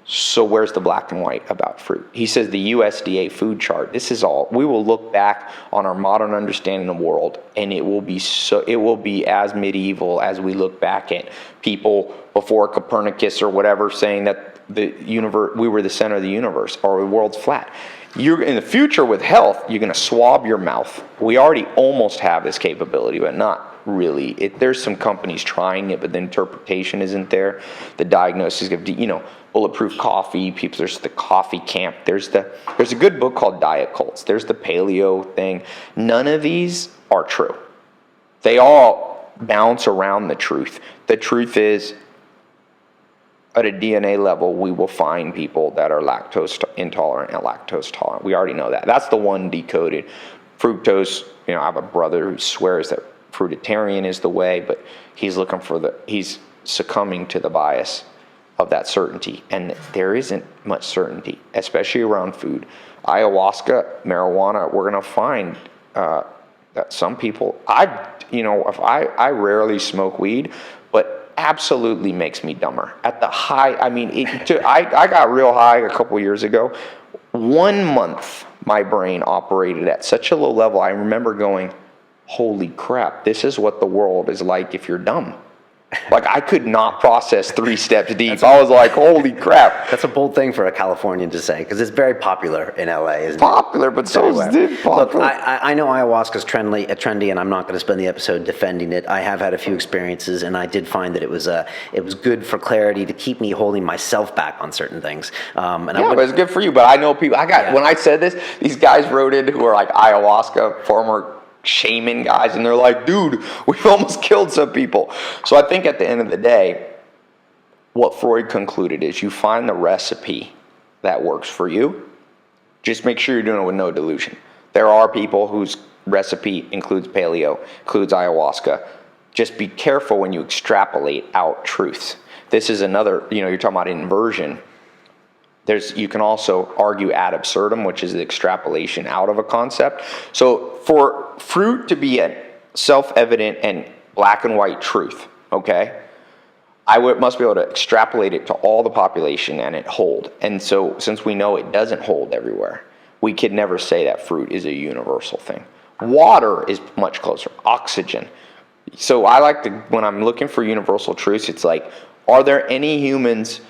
So where's the black and white about fruit? He says the USDA food chart. This is all. We will look back on our modern understanding of the world, and it will be as medieval as we look back at people before Copernicus or whatever saying that we were the center of the universe, or the world's flat. You're in the future with health, you're going to swab your mouth. We already almost have this capability, but not really. There's some companies trying it, but the interpretation isn't there. The diagnosis of, bulletproof coffee. There's the coffee camp. There's a good book called Diet Cults. There's the paleo thing. None of these are true. They all bounce around the truth. The truth is, at a DNA level, we will find people that are lactose intolerant and lactose tolerant. We already know that. That's the one decoded. Fructose, I have a brother who swears that fruitarian is the way, but he's succumbing to the bias of that certainty, and there isn't much certainty, especially around food. Ayahuasca, marijuana, we're going to find that some people, I rarely smoke weed, but absolutely makes me dumber. At the high, I mean, I got real high a couple years ago. 1 month, my brain operated at such a low level. I remember going, holy crap, this is what the world is like if you're dumb. Like, I could not process 3 steps deep. I was like, holy crap. That's a bold thing for a Californian to say, because it's very popular in LA, isn't it? Popular, but so is it popular. Look, I know ayahuasca's trendy, and I'm not going to spend the episode defending it. I have had a few experiences, and I did find that it was good for clarity to keep me holding myself back on certain things. But it's good for you. But I know people, when I said this, these guys wrote in who are like ayahuasca, former shaman guys, and they're like, dude, we've almost killed some people. So I think at the end of the day, what Freud concluded is you find the recipe that works for you. Just make sure you're doing it with no delusion. There are people whose recipe includes paleo, includes ayahuasca. Just be careful when you extrapolate out truths. This is another, you're talking about inversion. You can also argue ad absurdum, which is the extrapolation out of a concept. So for fruit to be a self-evident and black and white truth, okay, must be able to extrapolate it to all the population and it hold. And so since we know it doesn't hold everywhere, we could never say that fruit is a universal thing. Water is much closer. Oxygen. So I like to, when I'm looking for universal truths, it's like, are there any humans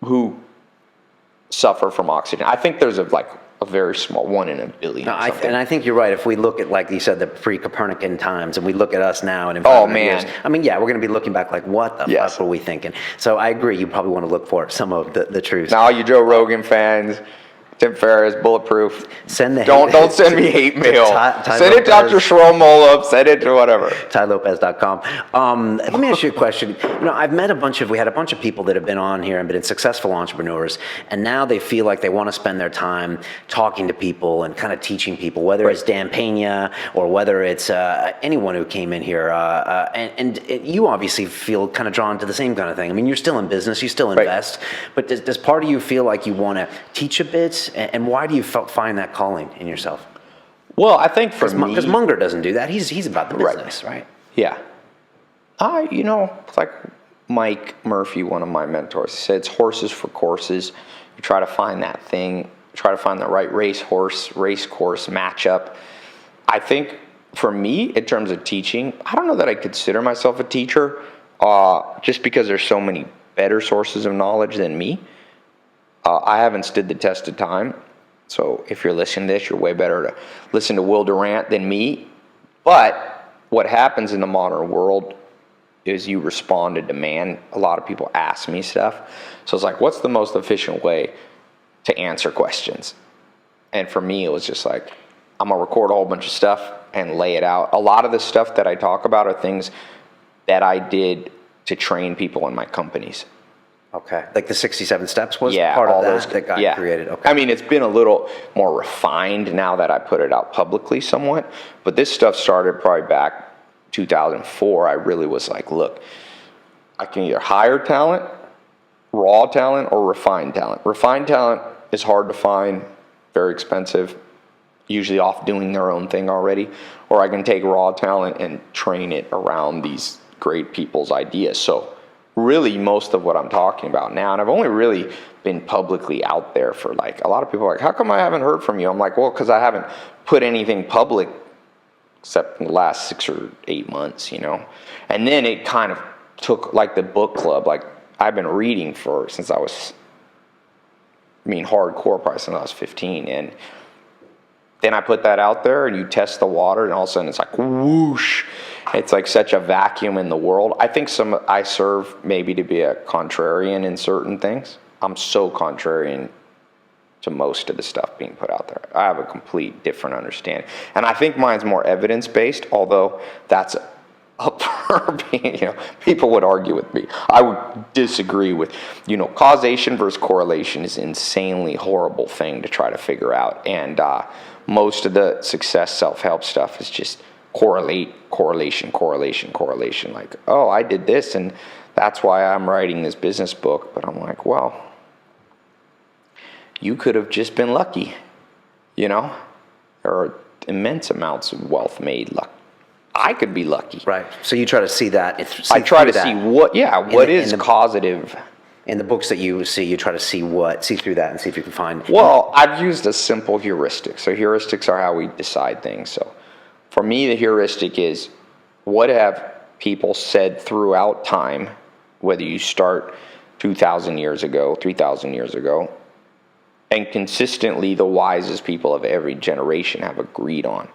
who suffer from oxygen? I think there's a very small 1 in a billion. No, and I think you're right. If we look at, like you said, the pre-Copernican times, and we look at us now, and in 500 years, I mean, we're going to be looking back like, what the fuck were we thinking? So I agree. You probably want to look for some of the truths. Now, you Joe Rogan fans, Tim Ferriss, Bulletproof. Don't send me hate mail. Send it to Dr. Shromola. Send it to whatever. TaiLopez.com. Let me ask you a question. I've met we had a bunch of people that have been on here and been successful entrepreneurs, and now they feel like they want to spend their time talking to people and kind of teaching people, whether it's Dan Pena or whether it's anyone who came in here. And you obviously feel kind of drawn to the same kind of thing. I mean, you're still in business, you still invest, but does part of you feel like you want to teach a bit? And why do you find that calling in yourself? Well, I think for me, because Munger doesn't do that. He's about the business, right? Yeah. It's like Mike Murphy, one of my mentors, said it's horses for courses. You try to find that thing, try to find the right race course matchup. I think for me, in terms of teaching, I don't know that I consider myself a teacher, just because there's so many better sources of knowledge than me. I haven't stood the test of time. So if you're listening to this, you're way better to listen to Will Durant than me. But what happens in the modern world is you respond to demand. A lot of people ask me stuff. So it's like, what's the most efficient way to answer questions? And for me, it was just like, I'm going to record a whole bunch of stuff and lay it out. A lot of the stuff that I talk about are things that I did to train people in my companies. Okay. Like the 67 steps was part of that got created. Okay. I mean, it's been a little more refined now that I put it out publicly somewhat, but this stuff started probably back 2004. I really was like, look, I can either hire talent, raw talent, or refined talent. Refined talent is hard to find, very expensive, usually off doing their own thing already, or I can take raw talent and train it around these great people's ideas. So really most of what I'm talking about now, and I've only really been publicly out there for a lot of people are like, how come I haven't heard from you? I'm like, well, because I haven't put anything public except in the last 6 or 8 months, And then it kind of took the book club, I've been reading since I was, hardcore probably since I was 15. And then I put that out there and you test the water and all of a sudden it's like whoosh. It's like such a vacuum in the world. I think I serve maybe to be a contrarian in certain things. I'm so contrarian to most of the stuff being put out there. I have a complete different understanding. And I think mine's more evidence-based, although that's up for people would argue with me. I would disagree with, causation versus correlation is an insanely horrible thing to try to figure out. And most of the success self-help stuff is just correlation. Like, oh, I did this and That's why I'm writing this business book. But I'm like, well, you could have just been lucky, you know? There are immense amounts of wealth made luck. I could be lucky. Right. So you try to see that. I try to see what is causative. In the books that you see, you try to see through that and see if you can find. Well, I've used a simple heuristic. So heuristics are how we decide things. So for me, the heuristic is, what have people said throughout time, whether you start 2,000 years ago, 3,000 years ago, and consistently the wisest people of every generation have agreed on.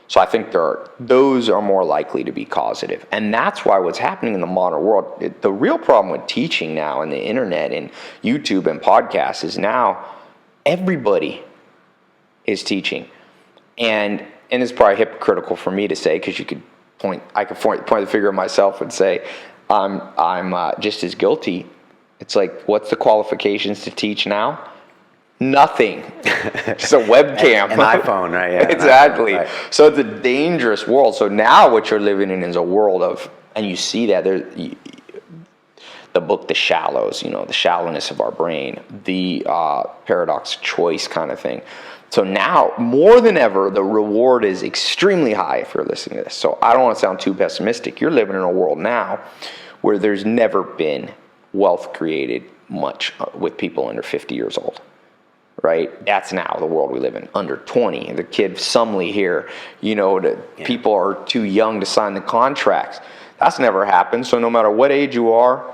So I think those are more likely to be causative. And that's why what's happening in the modern world, the real problem with teaching now and the internet and YouTube and podcasts is now everybody is teaching. And it's probably hypocritical for me to say, because I could point the finger at myself and say, I'm just as guilty. It's like, what's the qualifications to teach now? Nothing. Just a webcam. An iPhone, right? Yeah, exactly. iPhone, right. So it's a dangerous world. So now what you're living in is a world of, and you see that the book, The Shallows, the shallowness of our brain, the paradox of choice kind of thing. So now, more than ever, the reward is extremely high if you're listening to this. So I don't want to sound too pessimistic. You're living in a world now where there's never been wealth created much with people under 50 years old. Right? That's now the world we live in. Under 20, the kid Sumley here, people are too young to sign the contracts. That's never happened. So no matter what age you are,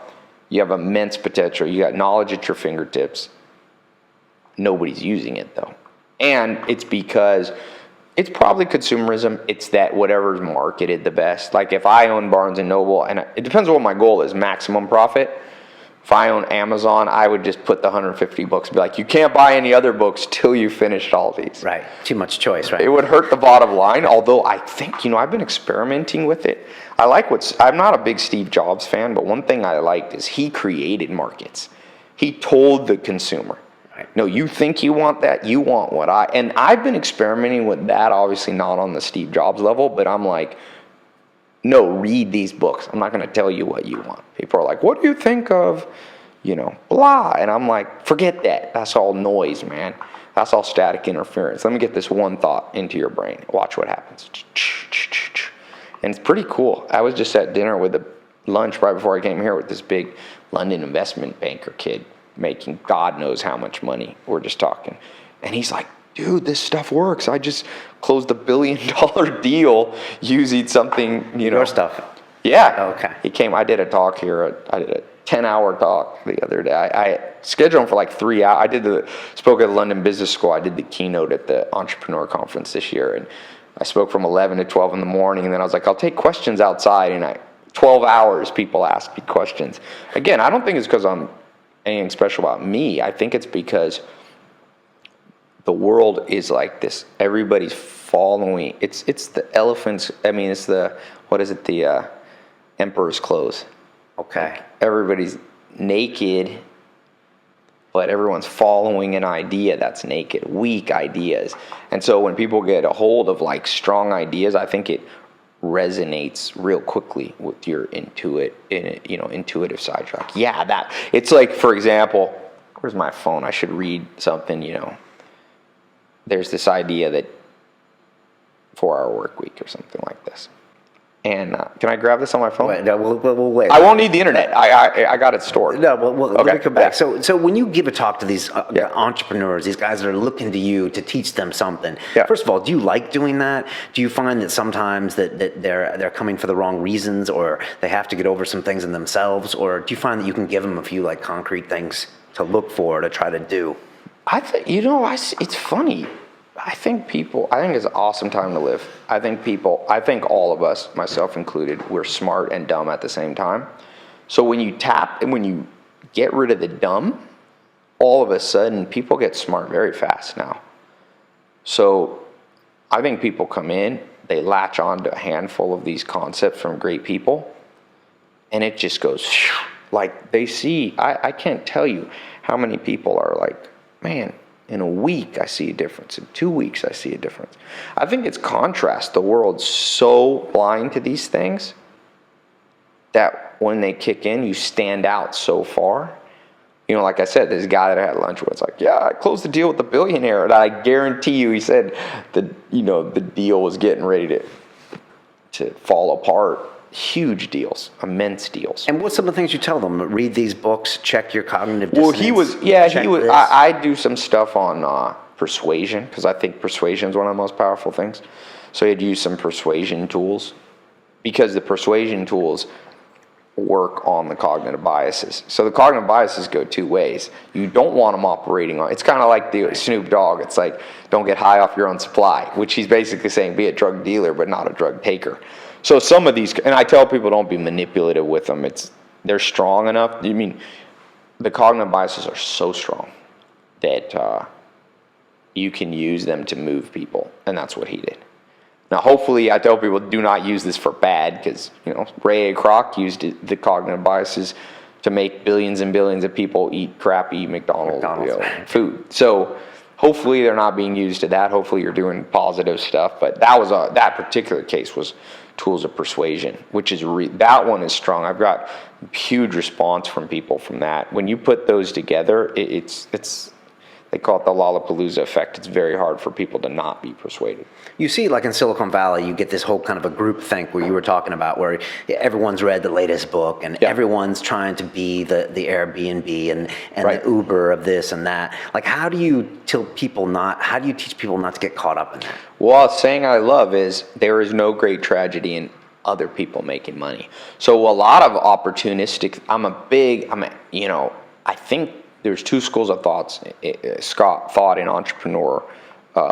you have immense potential. You got knowledge at your fingertips. Nobody's using it though. And it's because it's probably consumerism. It's that whatever's marketed the best. Like if I own Barnes and Noble, and it depends on what my goal is, maximum profit. If I own Amazon, I would just put the 150 books and be like, you can't buy any other books till you finished all these. Right. Too much choice, right? It would hurt the bottom line, although I think, I've been experimenting with it. I'm not a big Steve Jobs fan, but one thing I liked is he created markets. He told the consumer, right, no, you think you want that, you want what and I've been experimenting with that, obviously not on the Steve Jobs level, but I'm like, no, read these books. I'm not going to tell you what you want. People are like, what do you think of, blah. And I'm like, forget that. That's all noise, man. That's all static interference. Let me get this one thought into your brain. Watch what happens. And it's pretty cool. I was just at dinner with a lunch right before I came here with this big London investment banker kid making God knows how much money. We're just talking. And he's like, dude, this stuff works. I just closed $1 billion deal using something, Your stuff. Yeah. Oh, okay. He came, I did a talk here. I did a 10-hour talk the other day. I scheduled him for like 3 hours. Spoke at the London Business School. I did the keynote at the Entrepreneur Conference this year. And I spoke from 11 to 12 in the morning. And then I was like, I'll take questions outside. And 12 hours people ask me questions. Again, I don't think it's because I'm anything special about me. I think it's because the world is like this. Everybody's following. It's the elephants. It's the, the emperor's clothes. Okay. Like everybody's naked, but everyone's following an idea that's naked, weak ideas. And so when people get a hold of like strong ideas, I think it resonates real quickly with your intuitive side. You're like, yeah, that. It's like, for example, where's my phone? I should read something, There's this idea that 4-hour work week or something like this. And can I grab this on my phone? Wait, no, we'll wait. I won't need the internet. I got it stored. No, we'll Okay. come back. So when you give a talk to these entrepreneurs, these guys that are looking to you to teach them something, first of all, do you like doing that? Do you find that sometimes that they're coming for the wrong reasons, or they have to get over some things in themselves, or do you find that you can give them a few like concrete things to look for, to try to do? I think, it's funny. I think it's an awesome time to live. I think all of us, myself included, we're smart and dumb at the same time. So when you get rid of the dumb, all of a sudden people get smart very fast now. So I think people come in, they latch on to a handful of these concepts from great people, and it just goes, like they see, I can't tell you how many people are like, man, in a week, I see a difference. In 2 weeks, I see a difference. I think it's contrast. The world's so blind to these things that when they kick in, you stand out so far. You know, like I said, this guy that I had lunch with was like, yeah, I closed the deal with the billionaire. And I guarantee you, he said the deal was getting ready to fall apart. Huge deals, immense deals. And what's some of the things you tell them? Read these books, check your cognitive dissonance. Well, I do some stuff on persuasion, because I think persuasion is one of the most powerful things. So he'd use some persuasion tools, because the persuasion tools work on the cognitive biases. So the cognitive biases go two ways. You don't want them operating on, it's kind of like the Snoop Dogg. It's like, don't get high off your own supply, which he's basically saying be a drug dealer, but not a drug taker. So some of these, and I tell people don't be manipulative with them. They're strong enough. I mean, the cognitive biases are so strong that you can use them to move people, and that's what he did. Now, hopefully, I tell people do not use this for bad, because Ray A. Kroc used the cognitive biases to make billions and billions of people eat crappy McDonald's food. So hopefully, they're not being used to that. Hopefully, you're doing positive stuff. But that particular case was tools of persuasion, which is that one is strong. I've got huge response from people from that. When you put those together, it's they call it the Lollapalooza effect. It's very hard for people to not be persuaded. You see, like in Silicon Valley, you get this whole kind of a group think where you were talking about, where everyone's read the latest book and everyone's trying to be the Airbnb and right. the Uber of this and that. Like, how do you teach people not to get caught up in that? Well, a saying I love is, there is no great tragedy in other people making money. So a lot of opportunistic, I think there's two schools of thought in entrepreneur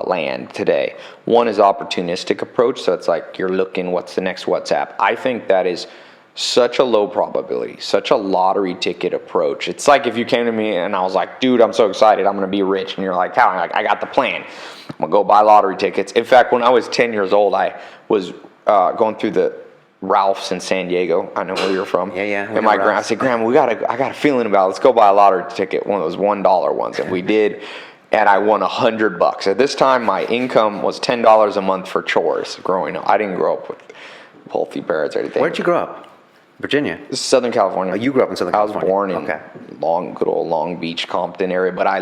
land today. One is opportunistic approach. So it's like you're looking, what's the next WhatsApp? I think that is such a low probability, such a lottery ticket approach. It's like if you came to me and I was like, dude, I'm so excited, I'm going to be rich. And you're like, how? I'm like, I got the plan. I'm going to go buy lottery tickets. In fact, when I was 10 years old, I was going through the Ralph's in San Diego. I know where you're from. Yeah. And my grandma said, Grandma, I got a feeling about it. Let's go buy a lottery ticket, one of those $1 ones. And we did, and I won $100. At this time, my income was $10 a month for chores growing up. I didn't grow up with healthy parents or anything. Where'd you grow up? Virginia? This is Southern California. Oh, you grew up in Southern California. I was born in good old Long Beach, Compton area, but I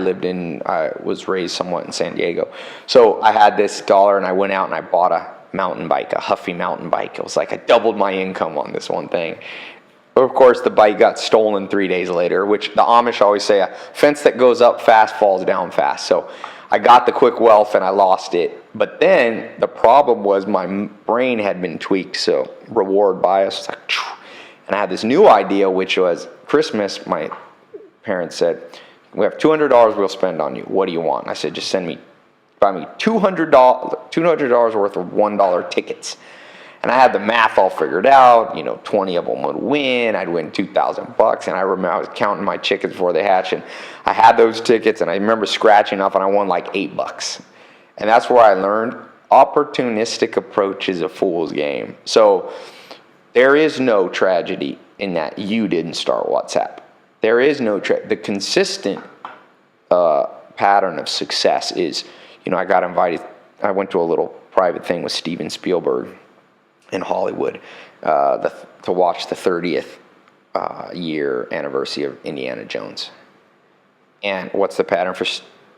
was raised somewhat in San Diego. So I had this dollar, and I went out and I bought a mountain bike, a Huffy mountain bike. It was like I doubled my income on this one thing. Of course, the bike got stolen 3 days later, which the Amish always say, a fence that goes up fast falls down fast. So I got the quick wealth and I lost it. But then the problem was my brain had been tweaked, so reward bias was like, and I had this new idea, which was Christmas. My parents said, we have $200 we'll spend on you. What do you want? And I said, just buy me $200 worth of $1 tickets. And I had the math all figured out. 20 of them would win. I'd win $2,000. And I remember I was counting my chickens before they hatched, and I had those tickets, and I remember scratching off, and I won like $8. And that's where I learned opportunistic approach is a fool's game. So there is no tragedy in that you didn't start WhatsApp. There is no the consistent pattern of success is, I got invited. I went to a little private thing with Steven Spielberg in Hollywood to watch the 30th year anniversary of Indiana Jones. And what's the pattern for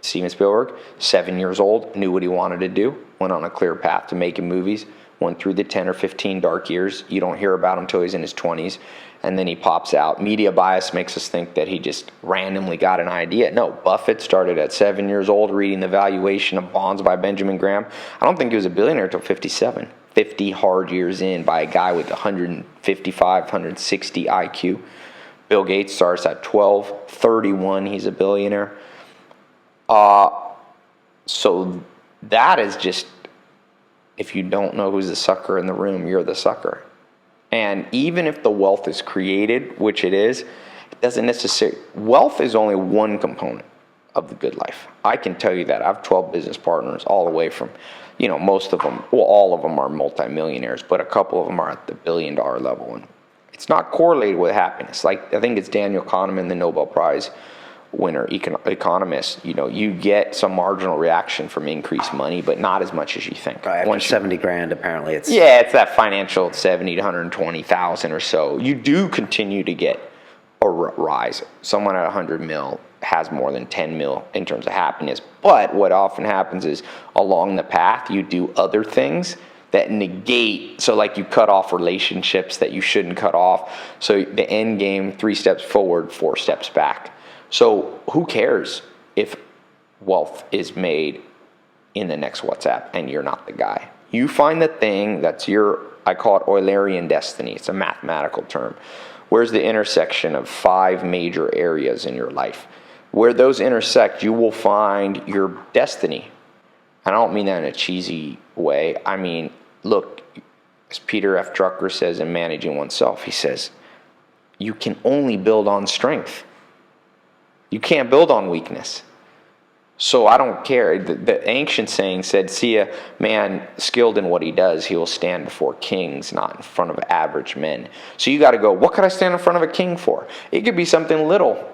Steven Spielberg? 7 years old, knew what he wanted to do, went on a clear path to making movies, went through the 10 or 15 dark years. You don't hear about him until he's in his 20s. And then he pops out. Media bias makes us think that he just randomly got an idea. No, Buffett started at 7 years old reading The Valuation of Bonds by Benjamin Graham. I don't think he was a billionaire until 57. 50 hard years in by a guy with 155, 160 IQ. Bill Gates starts at 12, 31, he's a billionaire. So that is just, if you don't know who's the sucker in the room, you're the sucker. And even if the wealth is created, which it is, it doesn't necessarily, wealth is only one component of the good life. I can tell you that. I have 12 business partners all the way from, most of them, well, all of them are multimillionaires, but a couple of them are at the $1 billion level. And it's not correlated with happiness. Like, I think it's Daniel Kahneman, the Nobel Prize winner economist, you get some marginal reaction from increased money, but not as much as you think. Right, after 70 grand, apparently it's... Yeah, it's that financial 70 to 120,000 or so. You do continue to get a rise. Someone at 100 mil has more than 10 mil in terms of happiness. But what often happens is along the path, you do other things that negate. So like you cut off relationships that you shouldn't cut off. So the end game, 3 steps forward, 4 steps back. So who cares if wealth is made in the next WhatsApp and you're not the guy? You find the thing that's I call it Eulerian destiny. It's a mathematical term. Where's the intersection of 5 major areas in your life? Where those intersect, you will find your destiny. And I don't mean that in a cheesy way. I mean, look, as Peter F. Drucker says in Managing Oneself, he says, you can only build on strength. You can't build on weakness. So I don't care. The ancient saying said, see a man skilled in what he does, he will stand before kings, not in front of average men. So you got to go, what could I stand in front of a king for? It could be something little,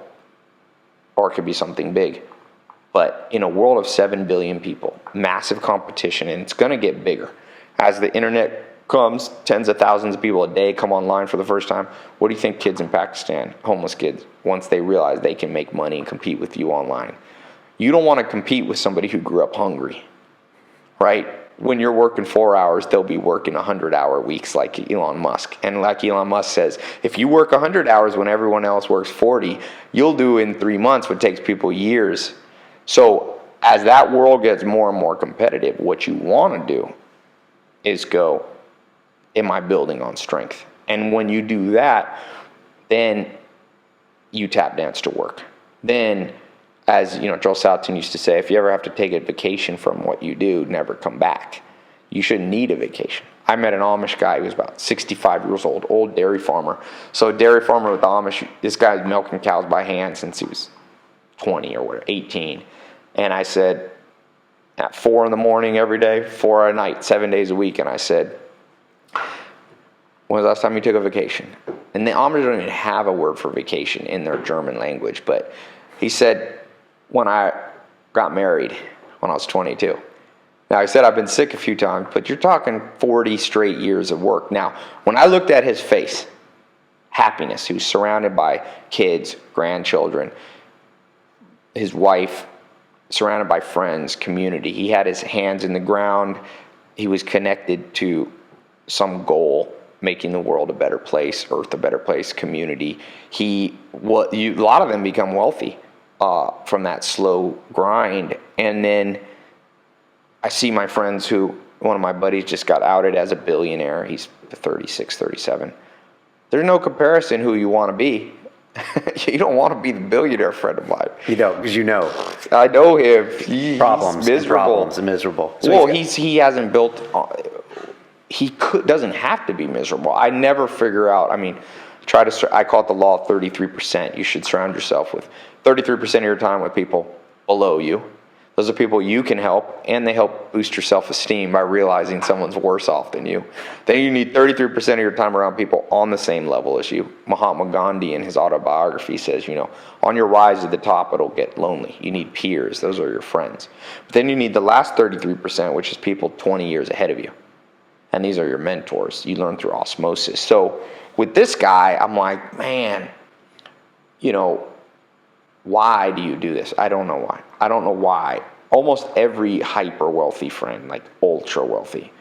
or it could be something big. But in a world of 7 billion people, massive competition, and it's going to get bigger. As the internet comes, tens of thousands of people a day come online for the first time. What do you think kids in Pakistan, homeless kids, once they realize they can make money and compete with you online? You don't want to compete with somebody who grew up hungry, right? When you're working 4 hours, they'll be working 100-hour weeks like Elon Musk. And like Elon Musk says, if you work 100 hours when everyone else works 40, you'll do in 3 months what takes people years. So as that world gets more and more competitive, what you want to do is go, am I building on strength? And when you do that, then you tap dance to work. Then, as Joel Salatin used to say, if you ever have to take a vacation from what you do, never come back. You shouldn't need a vacation. I met an Amish guy who was about 65 years old dairy farmer. So a dairy farmer with the Amish, this guy's milking cows by hand since he was 20 or whatever, 18. And I said, at 4 in the morning every day, 4 at night, 7 days a week. And I said, when was the last time you took a vacation? And the Amish don't even have a word for vacation in their German language. But he said, when I got married, when I was 22. Now, I said I've been sick a few times, but you're talking 40 straight years of work. Now, when I looked at his face, happiness, he was surrounded by kids, grandchildren, his wife, surrounded by friends, community. He had his hands in the ground. He was connected to some goal, making the world a better place, earth a better place, community. A lot of them become wealthy from that slow grind. And then I see my friends one of my buddies just got outed as a billionaire. He's 36, 37. There's no comparison who you want to be. You don't want to be the billionaire friend of mine. You don't, because I know him. He's miserable. So he hasn't built. Doesn't have to be miserable. I never figure out. I mean, I call it the law of 33%. You should surround yourself with 33% of your time with people below you. Those are people you can help, and they help boost your self-esteem by realizing someone's worse off than you. Then you need 33% of your time around people on the same level as you. Mahatma Gandhi in his autobiography says, on your rise to the top, it'll get lonely. You need peers. Those are your friends. But then you need the last 33%, which is people 20 years ahead of you. And these are your mentors. You learn through osmosis. So with this guy, I'm like, man, why do you do this? I don't know why. I don't know why. Almost every hyper wealthy friend, like ultra wealthy,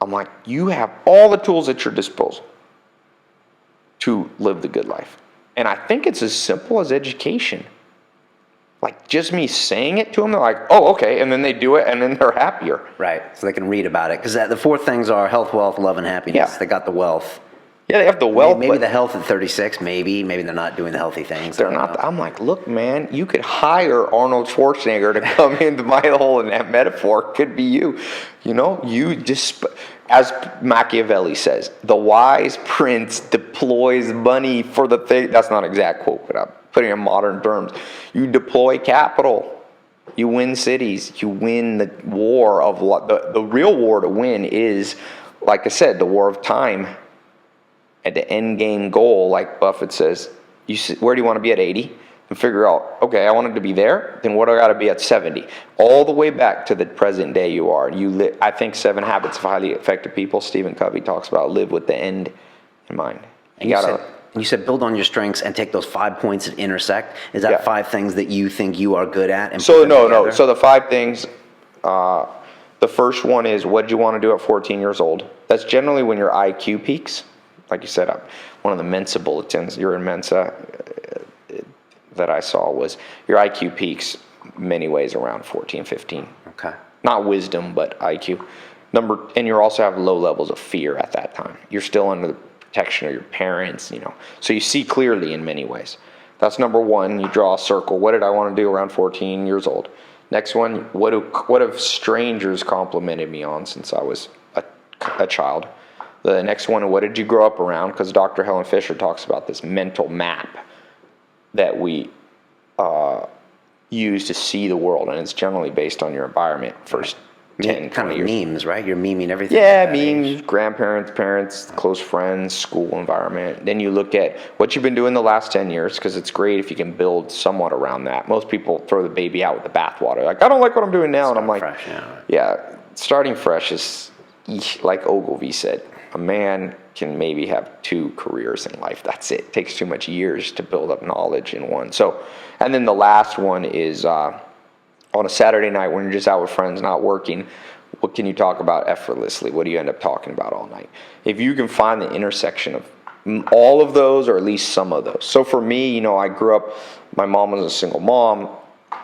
I'm like, you have all the tools at your disposal to live the good life. And I think it's as simple as education. Like just me saying it to them, they're like, oh, okay. And then they do it and then they're happier. Right. So they can read about it. Because the 4 things are health, wealth, love, and happiness. Yeah. They got the wealth. Yeah, they have the wealth. Maybe the health at 36, maybe they're not doing the healthy things. They're not. I'm like, look, man, you could hire Arnold Schwarzenegger to come into my whole in that metaphor. Could be you. You just, as Machiavelli says, the wise prince deploys money for the thing. That's not an exact quote, but I'm putting it in modern terms. You deploy capital. You win cities. You win the war of the real war to win is, like I said, the war of time. At the end game goal, like Buffett says, where do you want to be at 80? and figure out, okay, I wanted to be there, then what do I got to be at 70? All the way back to the present day you are. I think 7 Habits of Highly Effective People, Stephen Covey talks about, live with the end in mind. You said build on your strengths and take those 5 points that intersect. Is that 5 things that you think you are good at? And so no. So the 5 things, the first one is, what did you want to do at 14 years old? That's generally when your IQ peaks. Like you said, one of the Mensa bulletins, you're in Mensa, that I saw was your IQ peaks many ways around 14, 15. Okay. Not wisdom, but IQ. And you also have low levels of fear at that time. You're still under the protection of your parents, So you see clearly in many ways. That's number one. You draw a circle. What did I want to do around 14 years old? Next one, what have strangers complimented me on since I was a child? The next one, what did you grow up around? Because Dr. Helen Fisher talks about this mental map that we use to see the world, and it's generally based on your environment first 10, 20 years. Memes, right? You're memeing everything. Yeah, memes, grandparents, parents, close friends, school environment. Then you look at what you've been doing the last 10 years, because it's great if you can build somewhat around that. Most people throw the baby out with the bathwater. Like, I don't like what I'm doing now. And I'm like, fresh, starting fresh is, like Ogilvy said, a man can maybe have 2 careers in life. That's it. It takes too much years to build up knowledge in one. So, and then the last one is on a Saturday night when you're just out with friends, not working, what can you talk about effortlessly? What do you end up talking about all night? If you can find the intersection of all of those, or at least some of those. So for me, I grew up, my mom was a single mom,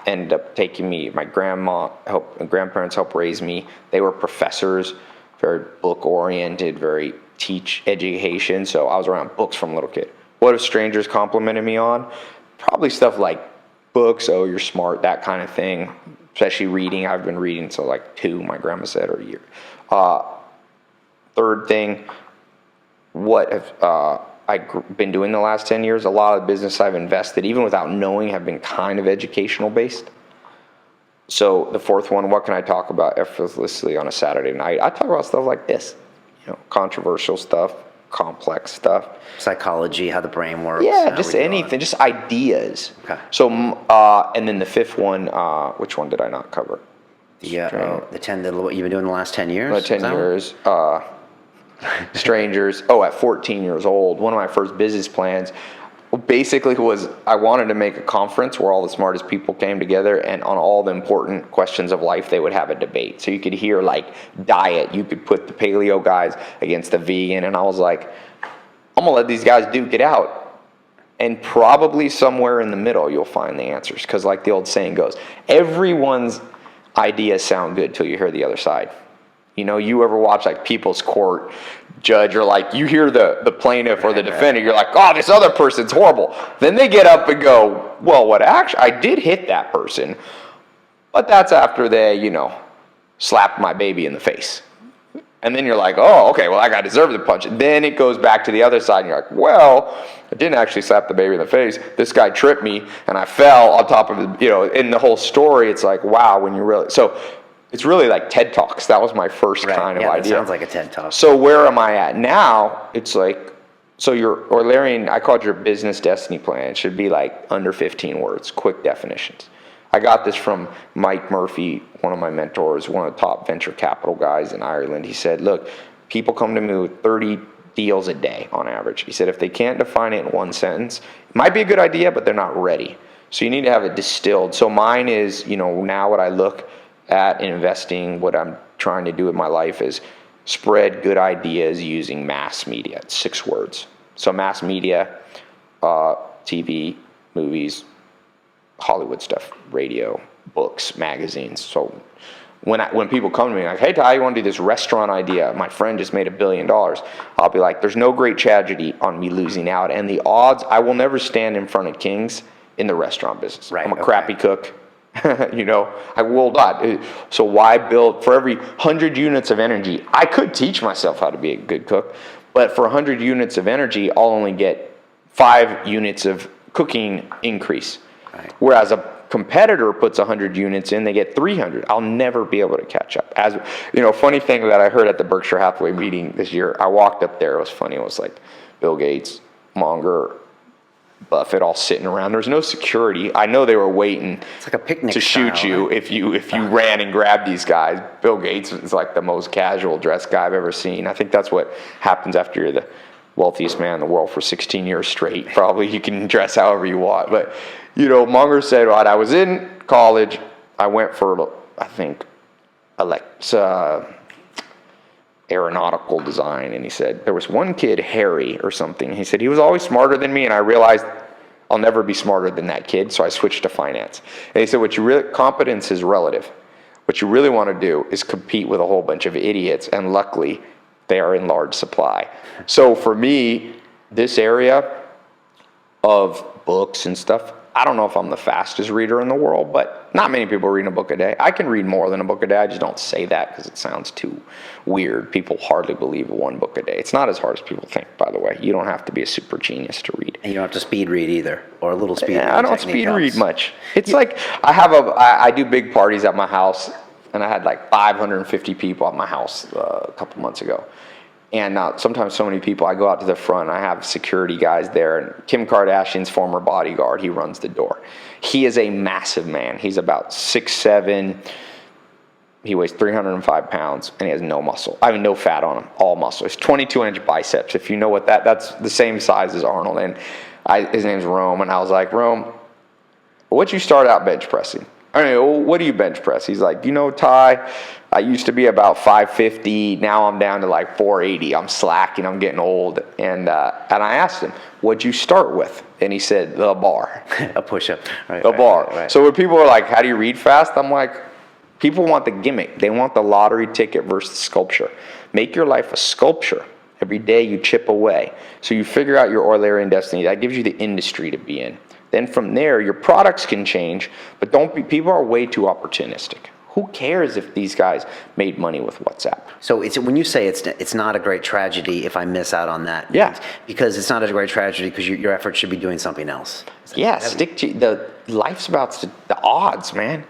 ended up taking me, my grandparents helped raise me. They were professors, very book-oriented, very education. So I was around books from a little kid. What have strangers complimented me on? Probably stuff like books, oh, you're smart, that kind of thing. Especially reading. I've been reading till like 2, my grandma said, or a year. Third thing, what have I been doing the last 10 years? A lot of the business I've invested, even without knowing, have been kind of educational based. So the fourth one, what can I talk about effortlessly on a Saturday night? I talk about stuff like this, controversial stuff, complex stuff. Psychology, how the brain works. Yeah, just anything, just ideas. Okay. So, and then the fifth one, which one did I not cover? The 10, what you've been doing the last 10 years? 10 years. Strangers. At 14 years old, one of my first business plans basically was I wanted to make a conference where all the smartest people came together, and on all the important questions of life, they would have a debate. So you could hear like diet, you could put the paleo guys against the vegan, and I was like, I'm gonna let these guys duke it out. And probably somewhere in the middle, you'll find the answers. Because like the old saying goes, everyone's ideas sound good till you hear the other side. You ever watch like People's Court judge, or like you hear the plaintiff or the defendant, you're like, oh, this other person's horrible. Then they get up and go, well, I did hit that person, but that's after they, slapped my baby in the face. And then you're like, oh, okay, well, I deserve the punch. Then it goes back to the other side, and you're like, well, I didn't actually slap the baby in the face. This guy tripped me, and I fell on top of it. In the whole story, it's like, wow, when you really... So it's really like TED Talks. That was my first kind of idea. That sounds like a TED Talk. So where am I at now? It's like, so your O'Leary, I called your business destiny plan. It should be like under 15 words, quick definitions. I got this from Mike Murphy, one of my mentors, one of the top venture capital guys in Ireland. He said, look, people come to me with 30 deals a day on average. He said, if they can't define it in one sentence, it might be a good idea, but they're not ready. So you need to have it distilled. So mine is, now what I look at in investing, what I'm trying to do in my life is spread good ideas using mass media. It's 6 words. So mass media, TV, movies, Hollywood stuff, radio, books, magazines. So when people come to me like, hey, Ty, you want to do this restaurant idea? My friend just made $1 billion. I'll be like, there's no great tragedy on me losing out. And the odds, I will never stand in front of kings in the restaurant business. Right, I'm a crappy cook. I will not. So why build for every 100 units of energy? I could teach myself how to be a good cook, but for 100 units of energy, I'll only get 5 units of cooking increase. Right. Whereas a competitor puts 100 units in, they get 300. I'll never be able to catch up. As funny thing that I heard at the Berkshire Hathaway meeting this year, I walked up there. It was funny. It was like Bill Gates, Munger, Buffett all sitting around. There was no security. I know they were waiting It's like a picnic to shoot style, you right? if you ran and grabbed these guys. Bill Gates is like the most casual dressed guy I've ever seen. I think that's what happens after you're the wealthiest man in the world for 16 years straight. Probably you can dress however you want. But, Munger said, right, I was in college. I went for, I think, aeronautical design. And he said, there was one kid, Harry or something. He said, he was always smarter than me. And I realized I'll never be smarter than that kid. So I switched to finance. And he said, competence is relative. What you really want to do is compete with a whole bunch of idiots. And luckily, they are in large supply. So for me, this area of books and stuff, I don't know if I'm the fastest reader in the world, but not many people read a book a day. I can read more than a book a day. I just don't say that because it sounds too weird. People hardly believe one book a day. It's not as hard as people think, by the way. You don't have to be a super genius to read. And you don't have to speed read either, or a little speed read. Yeah, I don't speed read much. It's like I do big parties at my house, and I had like 550 people at my house a couple months ago. And sometimes so many people, I go out to the front, I have security guys there, and Kim Kardashian's former bodyguard, he runs the door. He is a massive man. He's about 6'7", he weighs 305 pounds, and he has no muscle. I mean, no fat on him, all muscle. He's 22-inch biceps. If you know what that's the same size as Arnold. And his name's Rome, and I was like, Rome, what'd you start out bench pressing? I mean, what do you bench press? He's like, Tai, I used to be about 550. Now I'm down to like 480. I'm slacking. I'm getting old. And I asked him, what'd you start with? And he said, the bar. A push-up. Right, the bar. Right. So when people are like, how do you read fast? I'm like, people want the gimmick. They want the lottery ticket versus sculpture. Make your life a sculpture. Every day you chip away. So you figure out your Eulerian destiny. That gives you the industry to be in. Then from there, your products can change, but people are way too opportunistic. Who cares if these guys made money with WhatsApp? So when you say it's not a great tragedy if I miss out on that. Yeah. Because it's not a great tragedy because your efforts should be doing something else. Yeah, stick to life's about the odds, man.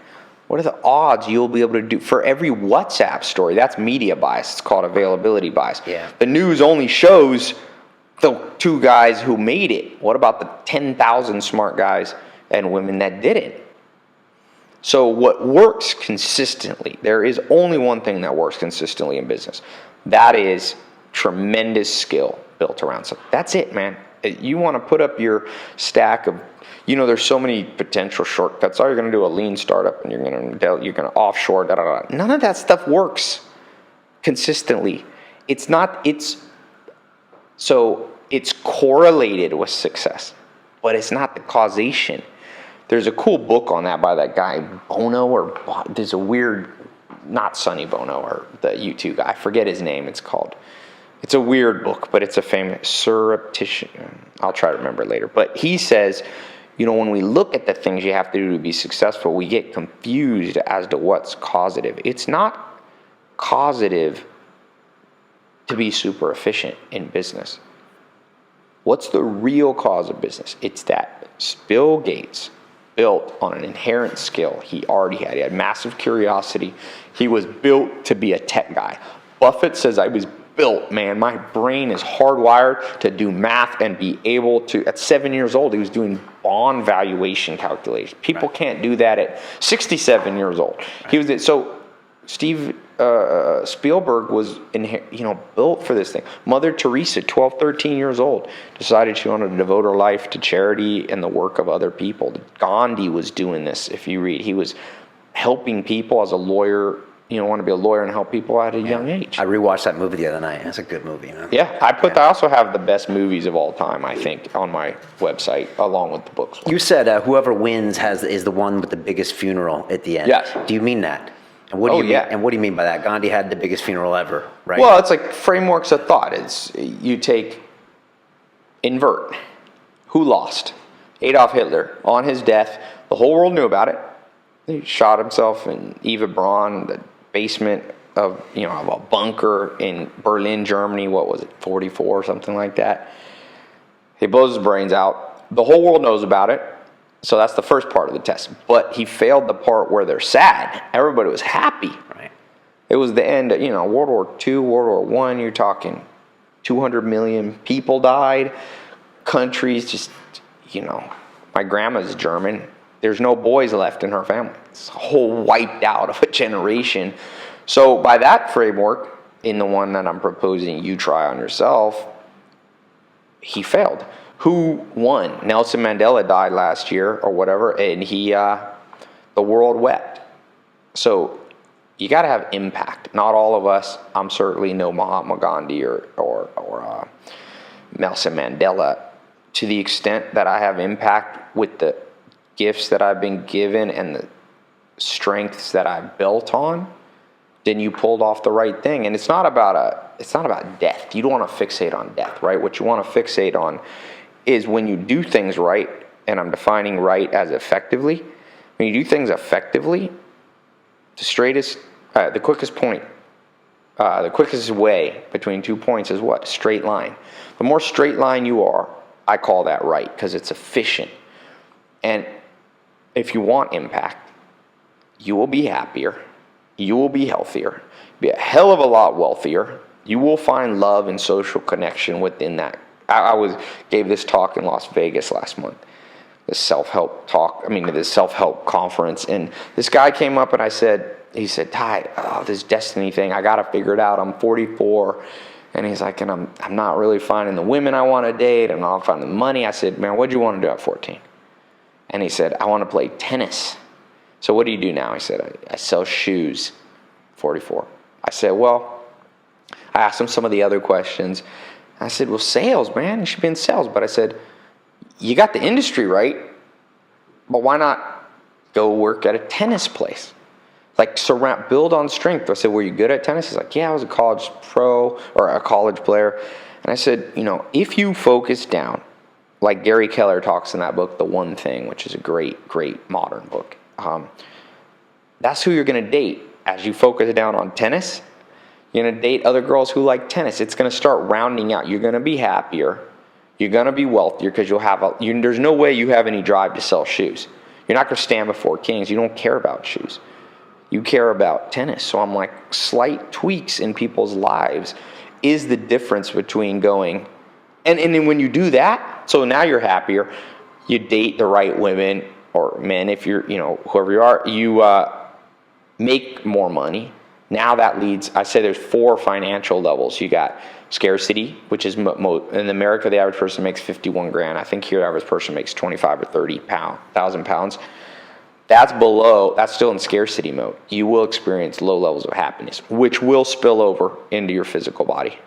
What are the odds you'll be able to do for every WhatsApp story? That's media bias. It's called availability bias. Yeah. The news only shows the two guys who made it. What about the 10,000 smart guys and women that didn't? So what works consistently, there is only one thing that works consistently in business. That is tremendous skill built around something. That's it, man. You want to put up your stack of, there's so many potential shortcuts. Oh, you're going to do a lean startup and you're going to offshore, da, da, da. None of that stuff works consistently. So it's correlated with success, but it's not the causation. There's a cool book on that by that guy, Bono, there's a weird, not Sonny Bono, or the U2 guy. I forget his name, it's a weird book, but it's a famous surreptitian. I'll try to remember later. But he says, when we look at the things you have to do to be successful, we get confused as to what's causative. It's not causative to be super efficient in business. What's the real cause of business? It's that Bill Gates built on an inherent skill he already had. He had massive curiosity. He was built to be a tech guy. Buffett says, I was built, man. My brain is hardwired to do math and be able to, at 7 years old, he was doing bond valuation calculations. People can't do that at 67 years old. So Steve Spielberg was built for this thing. Mother Teresa, 12, 13 years old, decided she wanted to devote her life to charity and the work of other people. Gandhi was doing this. If you read, he was helping people as a lawyer. Want to be a lawyer and help people at a young age. I rewatched that movie the other night. That's a good movie. Yeah, I also have the best movies of all time, I think, on my website, along with the books. You said whoever wins is the one with the biggest funeral at the end. Yes. Do you mean that? And what do you mean? And what do you mean by that? Gandhi had the biggest funeral ever, right? Well, it's like frameworks of thought. It's you invert. Who lost? Adolf Hitler. On his death, the whole world knew about it. He shot himself in Eva Braun, the basement of a bunker in Berlin, Germany. What was it, 44 or something like that? He blows his brains out. The whole world knows about it. So that's the first part of the test. But he failed the part where they're sad. Everybody was happy. Right. It was the end of, World War II, World War I. You're talking 200 million people died. Countries just my grandma's German. There's no boys left in her family. It's a whole wiped out of a generation. So by that framework, in the one that I'm proposing you try on yourself, he failed. Who won? Nelson Mandela died last year or whatever, and the world wept. So you got to have impact. Not all of us. I'm certainly no Mahatma Gandhi or Nelson Mandela. To the extent that I have impact with the gifts that I've been given and the strengths that I've built on, then you pulled off the right thing. And it's not about death. You don't want to fixate on death, right? What you want to fixate on is when you do things right, and I'm defining right as effectively. When you do things effectively, the quickest way between 2 points is what? Straight line. The more straight line you are, I call that right because it's efficient. And if you want impact, you will be happier. You will be healthier. Be a hell of a lot wealthier. You will find love and social connection within that. I gave this talk in Las Vegas last month. This self-help conference, and this guy came up and he said, Tai, this destiny thing, I got to figure it out. I'm 44. And he's like, and I'm not really finding the women I want to date. I'm not finding the money. I said, man, what do you want to do at 14? And he said, I want to play tennis. So what do you do now? He said, I sell shoes. 44. I said, well, I asked him some of the other questions. I said, well, sales, man, you should be in sales. But I said, you got the industry right, but why not go work at a tennis place? Like build on strength. I said, were you good at tennis? He's like, yeah, I was a college pro or a college player. And I said, if you focus down, like Gary Keller talks in that book, The One Thing, which is a great, great modern book. That's who you're going to date. As you focus down on tennis, you're going to date other girls who like tennis. It's going to start rounding out. You're going to be happier. You're going to be wealthier because there's no way you have any drive to sell shoes. You're not going to stand before kings. You don't care about shoes. You care about tennis. So I'm like, slight tweaks in people's lives is the difference between going, and then when you do that, so now you're happier, you date the right women or men, if you're, whoever you are, you make more money. Now that leads, I say there's 4 financial levels. You got scarcity, which is, in America, the average person makes 51 grand. I think here the average person makes 25 or 30,000 pounds. That's still in scarcity mode. You will experience low levels of happiness, which will spill over into your physical body.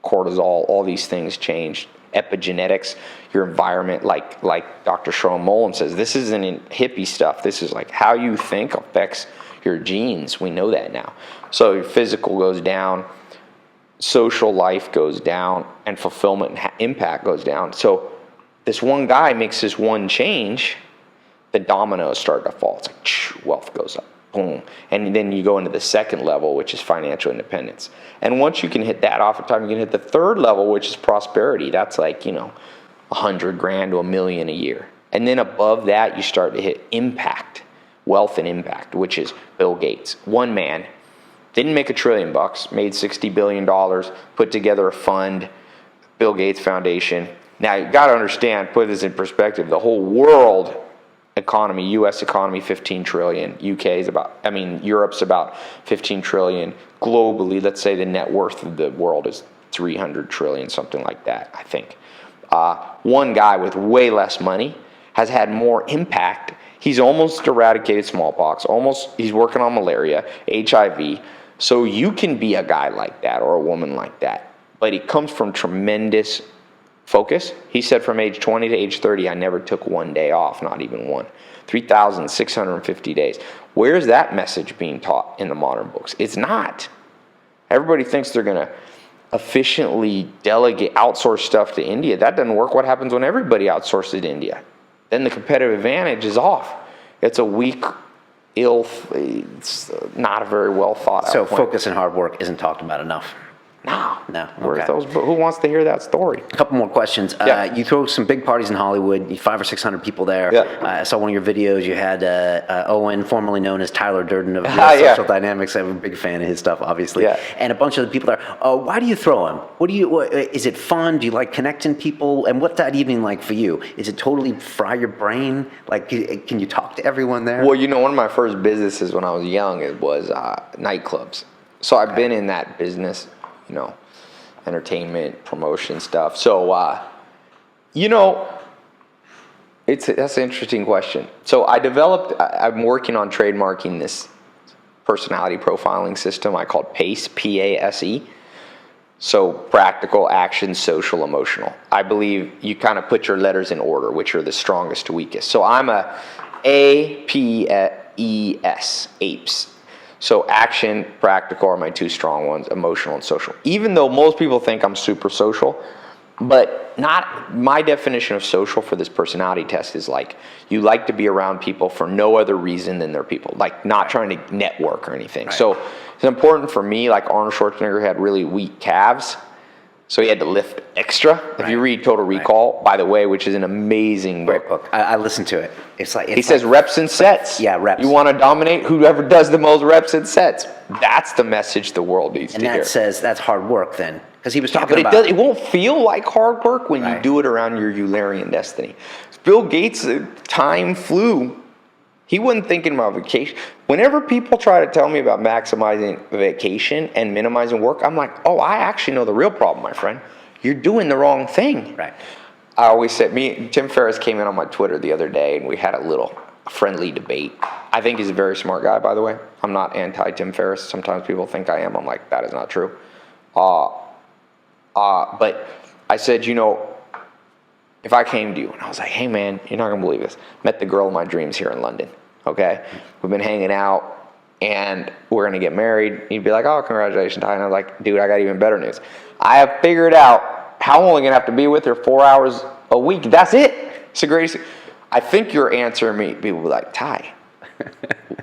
Cortisol, all these things change. Epigenetics, your environment, like Dr. Sharon Mullen says, this isn't hippie stuff. This is like how you think affects your genes. We know that now. So your physical goes down, social life goes down, and fulfillment and impact goes down. So this one guy makes this one change, the dominoes start to fall. It's like wealth goes up, boom. And then you go into the second level, which is financial independence. And once you can hit that, oftentimes you can hit the third level, which is prosperity. That's like, $100 grand to $1 million a year. And then above that, you start to hit impact, wealth and impact, which is Bill Gates. One man, didn't make $1 trillion, made $60 billion, put together a fund, Bill Gates Foundation. Now, you got to understand, put this in perspective, the whole world economy, U.S. economy, 15 trillion. Europe's about 15 trillion. Globally, let's say the net worth of the world is 300 trillion, something like that, I think. One guy with way less money has had more impact. He's almost eradicated smallpox. He's working on malaria, HIV. So you can be a guy like that or a woman like that. But it comes from tremendous focus. He said from age 20 to age 30, I never took one day off, not even one. 3,650 days. Where's that message being taught in the modern books? It's not. Everybody thinks they're going to efficiently outsource stuff to India. That doesn't work. What happens when everybody outsources to India? Then the competitive advantage is off. It's a weak, it's not a very well thought out So point. focus and hard work isn't talked about enough. No. Okay. Who wants to hear that story? A couple more questions. You throw some big parties in Hollywood, 500 or 600 people there. I saw one of your videos. You had Owen, formerly known as Tyler Durden of Social Dynamics. I'm a big fan of his stuff, obviously. And a bunch of the people there. Why do you throw them? Is it fun? Do you like connecting people? And what's that evening like for you? Is it totally fry your brain? Like, can you talk to everyone there? Well, one of my first businesses when I was young, it was nightclubs. So I've been in that business, entertainment, promotion stuff. So, that's an interesting question. So I'm working on trademarking this personality profiling system I call PACE, P-A-S-E. So practical, action, social, emotional. I believe you kind of put your letters in order, which are the strongest to weakest. So I'm a A-P-E-S, apes. So action, practical are my two strong ones, emotional and social. Even though most people think I'm super social, but not my definition of social for this personality test is like you like to be around people for no other reason than they're people, like not trying to network or anything. Right. So it's important for me, like Arnold Schwarzenegger had really weak calves, so he had to lift extra. Right. If you read Total Recall, by the way, which is an amazing book. Great book. I listened to it. He says reps and sets. Yeah, reps. You want to dominate? Whoever does the most reps and sets. That's the message the world needs to hear. And that says that's hard work then. Because he was talking about... But it won't feel like hard work when you do it around your Eulerian destiny. Bill Gates' time flew. He wasn't thinking about vacation. Whenever people try to tell me about maximizing vacation and minimizing work, I'm like, oh, I actually know the real problem, my friend. You're doing the wrong thing. Right. I always said, Tim Ferriss came in on my Twitter the other day, and we had a little friendly debate. I think he's a very smart guy, by the way. I'm not anti-Tim Ferriss. Sometimes people think I am. I'm like, that is not true. But I said, if I came to you and I was like, hey man, you're not gonna believe this. Met the girl of my dreams here in London, okay? We've been hanging out and we're gonna get married. You'd be like, oh, congratulations, Ty. And I was like, dude, I got even better news. I have figured out how I'm only gonna have to be with her 4 hours a week. That's it. It's the greatest. I think your answer me, people will be like, Ty,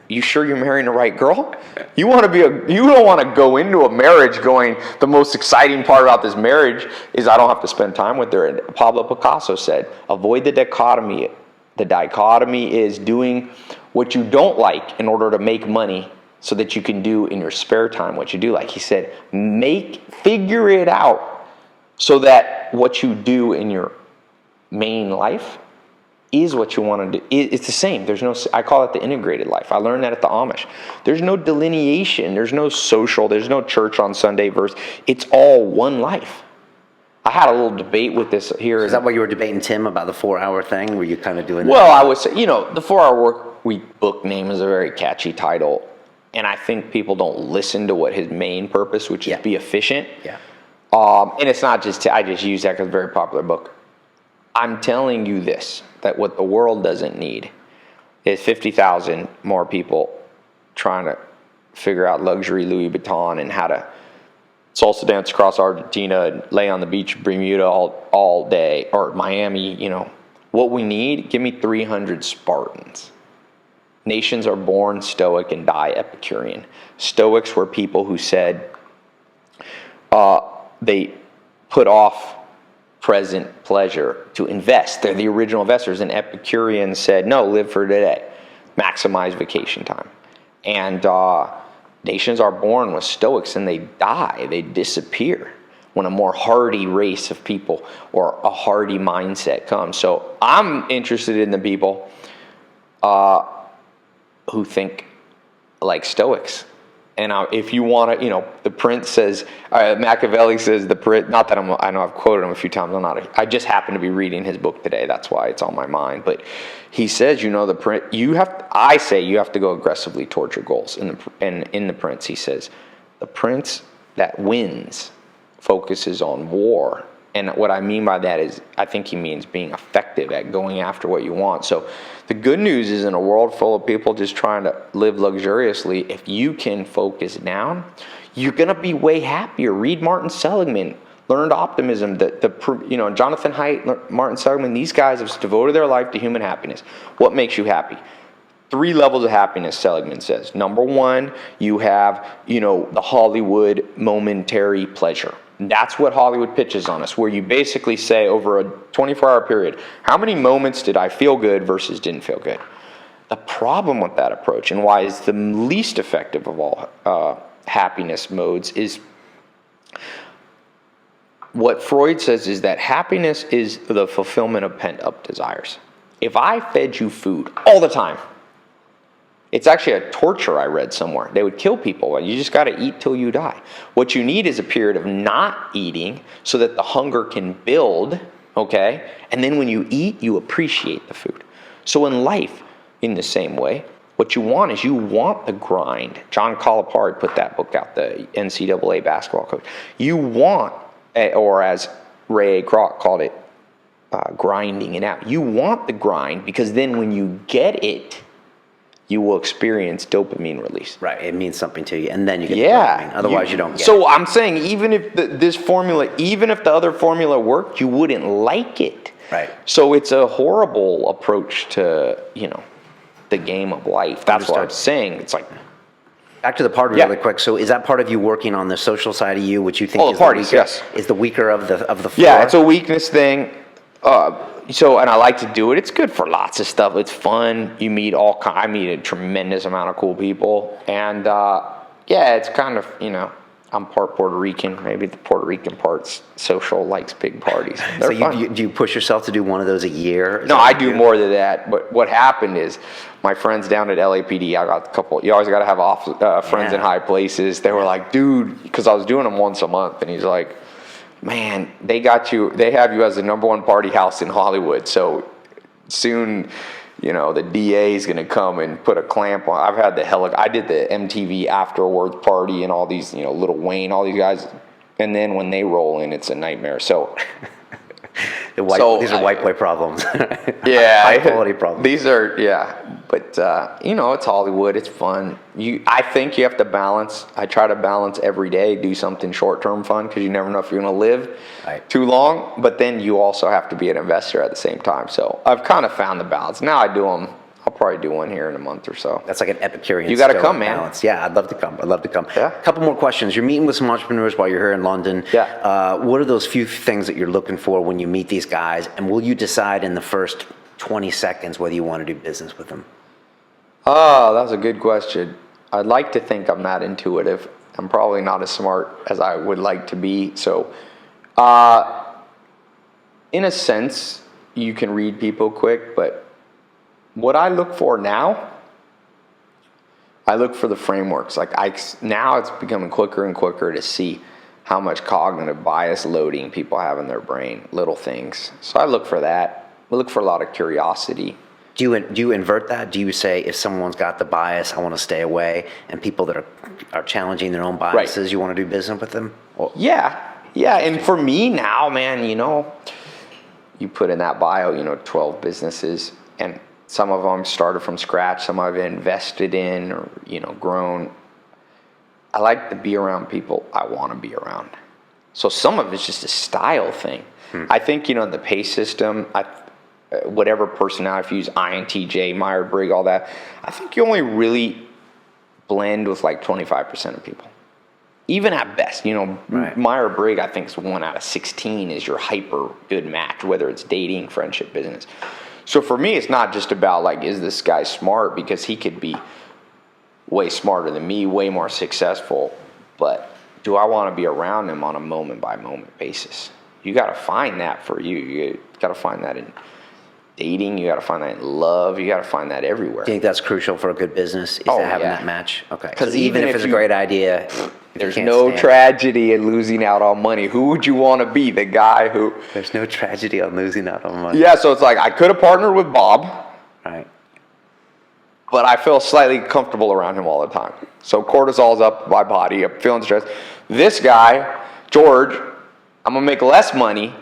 you sure you're marrying the right girl? You don't want to go into a marriage going, the most exciting part about this marriage is I don't have to spend time with her. And Pablo Picasso said, avoid the dichotomy. The dichotomy is doing what you don't like in order to make money so that you can do in your spare time what you do like. He said, figure it out so that what you do in your main life is what you want to do. It's the same. I call it the integrated life. I learned that at the Amish. There's no delineation. There's no social. There's no church on Sunday verse. It's all one life. I had a little debate with this here. Is that what you were debating Tim about the 4 hour thing? Were you kind of doing that? Well, I would say, the 4 Hour Work Week book name is a very catchy title. And I think people don't listen to what his main purpose, which is be efficient. Yeah. And it's not just, I just use that because it's a very popular book. I'm telling you this, that what the world doesn't need is 50,000 more people trying to figure out luxury Louis Vuitton and how to salsa dance across Argentina and lay on the beach of Bermuda all day, or Miami, What we need, give me 300 Spartans. Nations are born Stoic and die Epicurean. Stoics were people who said they put off present pleasure to invest. They're the original investors. And Epicureans said, no, live for today. Maximize vacation time. And nations are born with Stoics and they die. They disappear when a more hardy race of people or a hardy mindset comes. So I'm interested in the people who think like Stoics. And if you want to, the Prince says, Machiavelli says the Prince, not that I know I've quoted him a few times, I just happen to be reading his book today, that's why it's on my mind. But he says, the Prince, I say you have to go aggressively towards your goals. And in the Prince, he says, the Prince that wins focuses on war. And what I mean by that is, I think he means being effective at going after what you want. So the good news is in a world full of people just trying to live luxuriously, if you can focus down, you're going to be way happier. Read Martin Seligman, Learned Optimism, Jonathan Haidt, Martin Seligman, these guys have devoted their life to human happiness. What makes you happy? 3 levels of happiness, Seligman says. Number 1, you have, the Hollywood momentary pleasure. That's what Hollywood pitches on us, where you basically say over a 24-hour period, how many moments did I feel good versus didn't feel good? The problem with that approach, and why it's the least effective of all happiness modes, is what Freud says is that happiness is the fulfillment of pent-up desires. If I fed you food all the time, it's actually a torture I read somewhere. They would kill people. You just got to eat till you die. What you need is a period of not eating so that the hunger can build, okay? And then when you eat, you appreciate the food. So in life, in the same way, what you want is you want the grind. John Calipari put that book out, the NCAA basketball coach. You want, or as Ray Kroc called it, grinding it out. You want the grind because then when you get it, you will experience dopamine release. Right, it means something to you, and then you get the dopamine. Otherwise, you don't get it. So I'm saying, even if even if the other formula worked, you wouldn't like it. Right. So it's a horrible approach to, the game of life. That's what I'm saying. It's like, back to the party really quick. So is that part of you working on the social side of you, which you think is the weaker of the four? Yeah, it's a weakness thing. And I like to do it. It's good for lots of stuff. It's fun. You meet I meet a tremendous amount of cool people. And, it's kind of, I'm part Puerto Rican. Maybe the Puerto Rican part's social, likes big parties. They're fun. Do you push yourself to do one of those a year? No, I do more than that. But what happened is my friends down at LAPD, I got a couple, you always got to have friends in high places. They were like, dude, because I was doing them once a month. And he's like, man, they have you as the number 1 party house in Hollywood. So soon, the DA is going to come and put a clamp on. I've had I did the MTV afterwards party and all these, Lil Wayne, all these guys. And then when they roll in, it's a nightmare. So these are white boy problems. Yeah. High quality problems. These are, But, it's Hollywood. It's fun. I think you have to balance. I try to balance every day, do something short-term fun, because you never know if you're going to live too long. But then you also have to be an investor at the same time. So I've kind of found the balance. Now I do them. I'll probably do one here in a month or so. That's like an Epicurean. You got to come, man. Balance. Yeah, I'd love to come. Yeah. A couple more questions. You're meeting with some entrepreneurs while you're here in London. Yeah. What are those few things that you're looking for when you meet these guys? And will you decide in the first 20 seconds whether you want to do business with them? Oh, that's a good question. I'd like to think I'm that intuitive. I'm probably not as smart as I would like to be. So, in a sense, you can read people quick, but what I look for now, I look for the frameworks. Now it's becoming quicker and quicker to see how much cognitive bias loading people have in their brain, little things. So I look for that. I look for a lot of curiosity. Do you invert that? Do you say, if someone's got the bias, I want to stay away, and people that are challenging their own biases, you want to do business with them? Yeah. And for me now, man, you put in that bio, 12 businesses, and some of them started from scratch. Some I've invested in or, grown. I like to be around people I want to be around. So some of it's just a style thing. I think, the pay system, whatever personality, if you use INTJ, Myers-Briggs, all that, I think you only really blend with like 25% of people. Even at best, Myers-Briggs, I think, is 1 out of 16 is your hyper good match, whether it's dating, friendship, business. So for me, it's not just about is this guy smart, because he could be way smarter than me, way more successful, but do I want to be around him on a moment by moment basis? You got to find that for you. You got to find that in dating. You got to find that in love. You got to find that everywhere. Do you think that's crucial for a good business? Is having that match? Okay. Because even if it's a great idea, there's no tragedy in losing out on money. Who would you want to be? The guy who... There's no tragedy on losing out on money. Yeah, so it's I could have partnered with Bob. Right. But I feel slightly comfortable around him all the time. So cortisol's up my body. I'm feeling stressed. This guy, George, I'm going to make less money,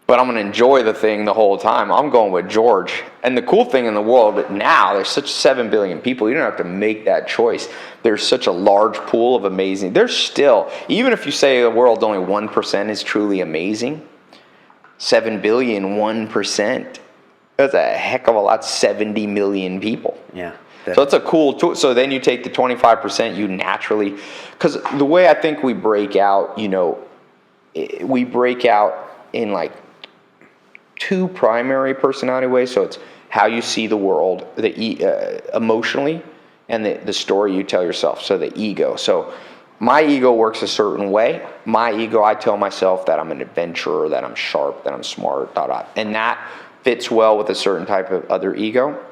but I'm going to enjoy the thing the whole time. I'm going with George. And the cool thing in the world now, there's such 7 billion people, you don't have to make that choice. There's such a large pool of amazing. There's still, even if you say the world's only 1% is truly amazing, 7 billion, 1%, that's a heck of a lot, 70 million people. Yeah. So it's a cool tool. So then you take the 25%, you naturally, because the way I think we break out, we break out in like two primary personality ways. So it's how you see the world, emotionally, and the story you tell yourself. So the ego. So my ego works a certain way. My ego, I tell myself that I'm an adventurer, that I'm sharp, that I'm smart, and that fits well with a certain type of other ego.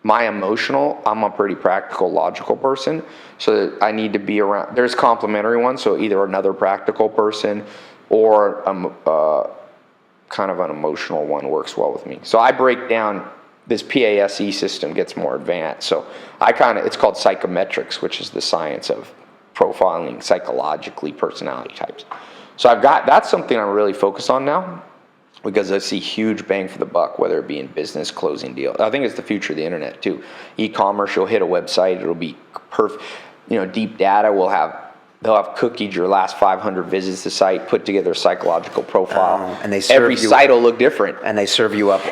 My emotional, I'm a pretty practical, logical person, so I need to be around. There's complementary ones, so either another practical person or kind of an emotional one works well with me. So I break down this PASE system gets more advanced. So it's called psychometrics, which is the science of profiling psychologically personality types. So that's something I'm really focused on now, because I see huge bang for the buck, whether it be in business, closing deals. I think it's the future of the internet too. E-commerce, you'll hit a website, it'll be perfect. Deep data they'll have cookied your last 500 visits to the site, put together a psychological profile, and they serve every site will look different. And they serve you up.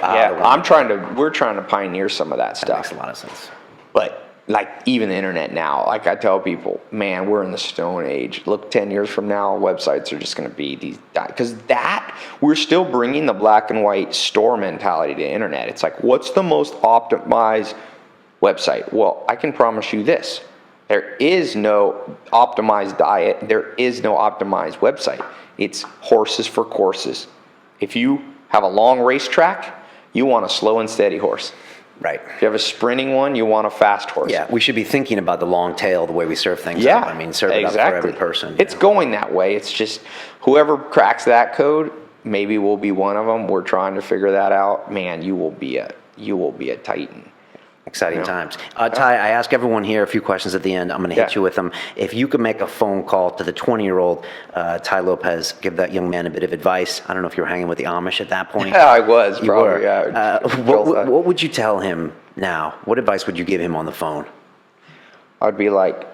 We're trying to pioneer some of that stuff. That makes a lot of sense. But like even the internet now, like I tell people, man, we're in the Stone Age. Look, 10 years from now, websites are just going to be these, because we're still bringing the black and white store mentality to the internet. It's like, what's the most optimized website? Well, I can promise you this. There is no optimized diet. There is no optimized website. It's horses for courses. If you have a long racetrack, you want a slow and steady horse. Right. If you have a sprinting one, you want a fast horse. Yeah, we should be thinking about the long tail, the way we serve things Yeah, up. I mean, serve it up for every person. It's going that way. It's just whoever cracks that code, maybe we'll be one of them. We're trying to figure that out. Man, you will be a titan. Exciting times. Tai, I ask everyone here a few questions at the end. I'm going to hit you with them. If you could make a phone call to the 20-year-old Tai Lopez, give that young man a bit of advice. I don't know if you were hanging with the Amish at that point. Yeah, I was. You probably, were. Yeah. What would you tell him now? What advice would you give him on the phone? I'd be like,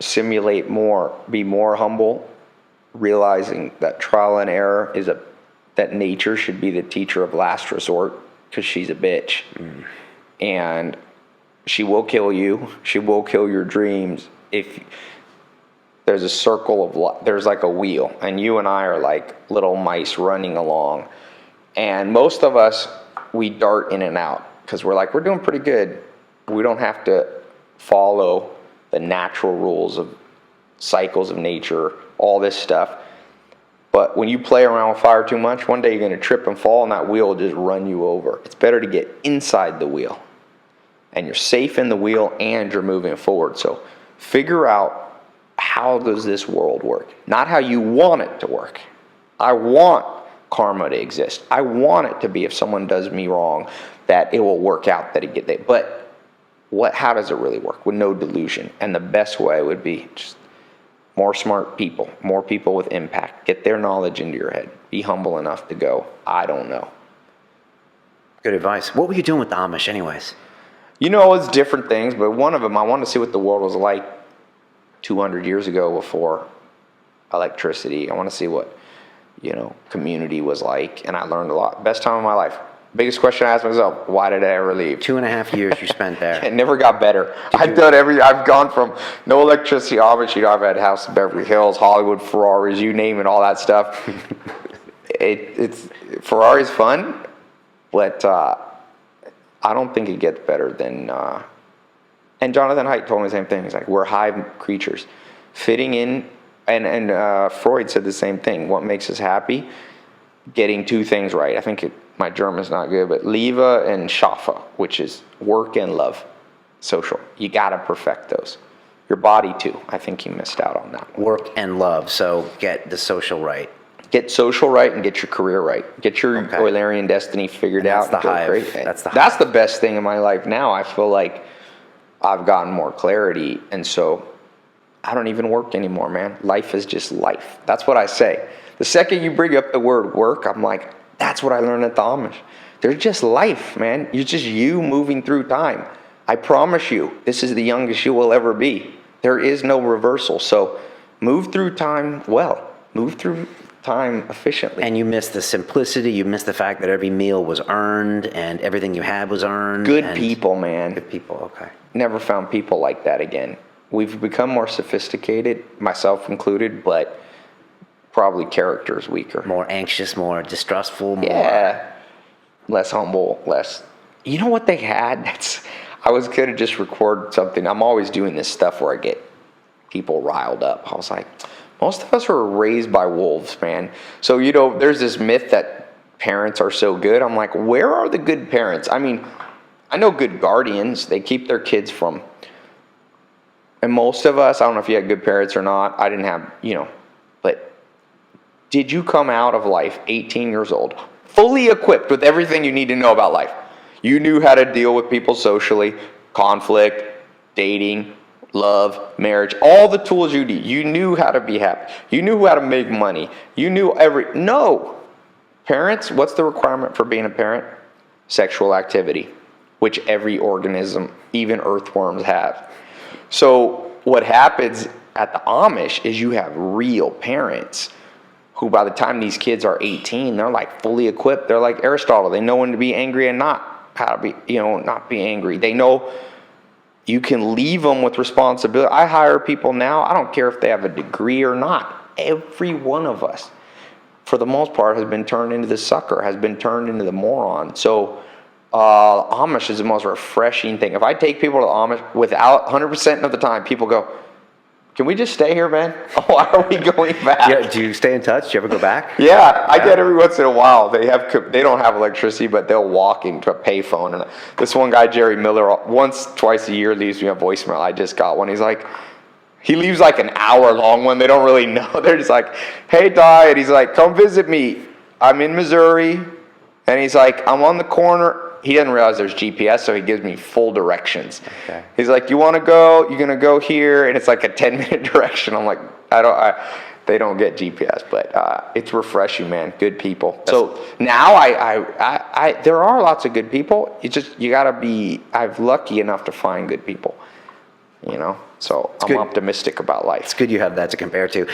simulate more, be more humble, realizing that trial and error that nature should be the teacher of last resort, because she's a bitch. And she will kill you. She will kill your dreams. If there's a circle of life, there's like a wheel, and you and I are like little mice running along. And most of us, we dart in and out because we're doing pretty good. We don't have to follow the natural rules of cycles of nature, all this stuff. But when you play around with fire too much, one day you're going to trip and fall, and that wheel will just run you over. It's better to get inside the wheel, and you're safe in the wheel, and you're moving forward. So figure out, how does this world work? Not how you want it to work. I want karma to exist. I want it to be, if someone does me wrong, that it will work out, that it get there. But how does it really work? With no delusion. And the best way would be just more smart people, more people with impact. Get their knowledge into your head. Be humble enough to go, I don't know. Good advice. What were you doing with the Amish anyways? It's different things, but one of them, I wanted to see what the world was like 200 years ago before electricity. I want to see what, community was like, and I learned a lot. Best time of my life. Biggest question I asked myself, why did I ever leave? 2.5 years you spent there. It never got better. I've gone from no electricity, obviously, I've had a house in Beverly Hills, Hollywood, Ferraris, you name it, all that stuff. Ferrari's fun, but I don't think it gets better than, and Jonathan Haidt told me the same thing. He's like, we're hive creatures. Fitting in, and Freud said the same thing. What makes us happy? Getting two things right. I think my German's not good, but Liebe and Schaffe, which is work and love, social. You got to perfect those. Your body too. I think you missed out on that one. Work and love. So get the social right. Get social right and get your career right. Get your Eulerian destiny figured out. That's the hive. Great. That's the best thing in my life now. I feel like I've gotten more clarity, and so I don't even work anymore, man. Life is just life. That's what I say. The second you bring up the word work, I'm like, that's what I learned at the Amish. They're just life, man. You're just you moving through time. I promise you, this is the youngest you will ever be. There is no reversal. So move through time well. Move through time efficiently. And you miss the simplicity. You miss the fact that every meal was earned and everything you had was earned. Good people, man. Good people, okay. Never found people like that again. We've become more sophisticated, myself included, but probably character is weaker. More anxious, more distrustful, more... Yeah. Less humble, less... You know what they had? I was going to just record something. I'm always doing this stuff where I get people riled up. I was like, most of us were raised by wolves, man. So, there's this myth that parents are so good. I'm like, where are the good parents? I mean, I know good guardians. They keep their kids from... And most of us, I don't know if you had good parents or not. I didn't have, but did you come out of life 18 years old, fully equipped with everything you need to know about life? You knew how to deal with people socially, conflict, dating, love, marriage, all the tools you need. You knew how to be happy. You knew how to make money. You knew No. Parents, what's the requirement for being a parent? Sexual activity, which every organism, even earthworms, have. So what happens at the Amish is you have real parents who by the time these kids are 18, they're like fully equipped. They're like Aristotle. They know when to be angry and not how to be, not be angry. They know you can leave them with responsibility. I hire people now. I don't care if they have a degree or not. Every one of us, for the most part, has been turned into the sucker, has been turned into the moron. So Amish is the most refreshing thing. If I take people to the Amish, without 100% of the time, people go, can we just stay here, man? Why are we going back? Yeah, do you stay in touch? Do you ever go back? Yeah, I get every once in a while. They don't have electricity, but they'll walk into a payphone. And this one guy, Jerry Miller, twice a year leaves me a voicemail. I just got one. He leaves like an hour-long one. They don't really know. They're just like, hey, Tai. And he's like, come visit me. I'm in Missouri. And he's like, I'm on the corner. He doesn't realize there's GPS, so he gives me full directions. Okay. He's like, you want to go? You're going to go here. And it's like a 10-minute direction. I'm like, they don't get GPS, but it's refreshing, man. Good people. So now there are lots of good people. You got to be, I'm lucky enough to find good people, So I'm optimistic about life. It's good you have that to compare to.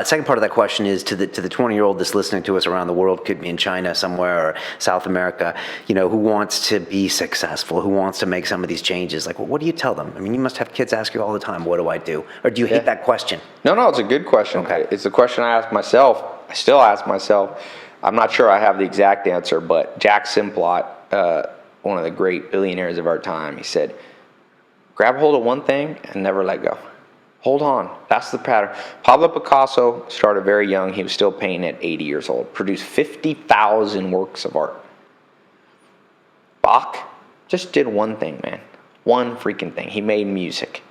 Second part of that question is to the 20-year-old that's listening to us around the world, could be in China somewhere or South America, who wants to be successful, who wants to make some of these changes. Like, what do you tell them? I mean, you must have kids ask you all the time, what do I do? Or do you hate that question? No, it's a good question. Okay. It's a question I ask myself. I still ask myself. I'm not sure I have the exact answer, but Jack Simplot, one of the great billionaires of our time, he said, grab hold of one thing and never let go. Hold on. That's the pattern. Pablo Picasso started very young. He was still painting at 80 years old. Produced 50,000 works of art. Bach just did one thing, man. One freaking thing. He made music.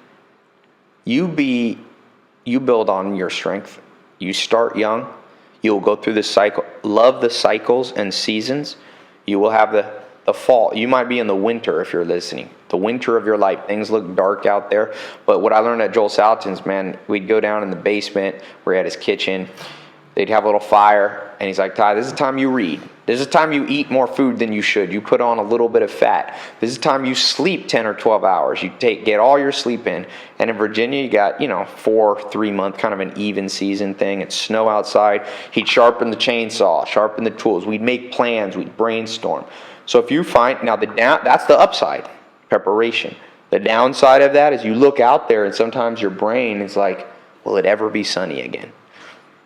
You build on your strength. You start young. You'll go through the cycle. Love the cycles and seasons. You will have the fall. You might be in the winter if you're listening. The winter of your life. Things look dark out there. But what I learned at Joel Salatin's, man, we'd go down in the basement. We're at his kitchen. They'd have a little fire. And he's like, Tai, this is the time you read. This is the time you eat more food than you should. You put on a little bit of fat. This is the time you sleep 10 or 12 hours. You get all your sleep in. And in Virginia, you got, 3-month, kind of an even season thing. It's snow outside. He'd sharpen the chainsaw, sharpen the tools. We'd make plans. We'd brainstorm. So if you find, that's the upside, preparation. The downside of that is you look out there and sometimes your brain is like, will it ever be sunny again?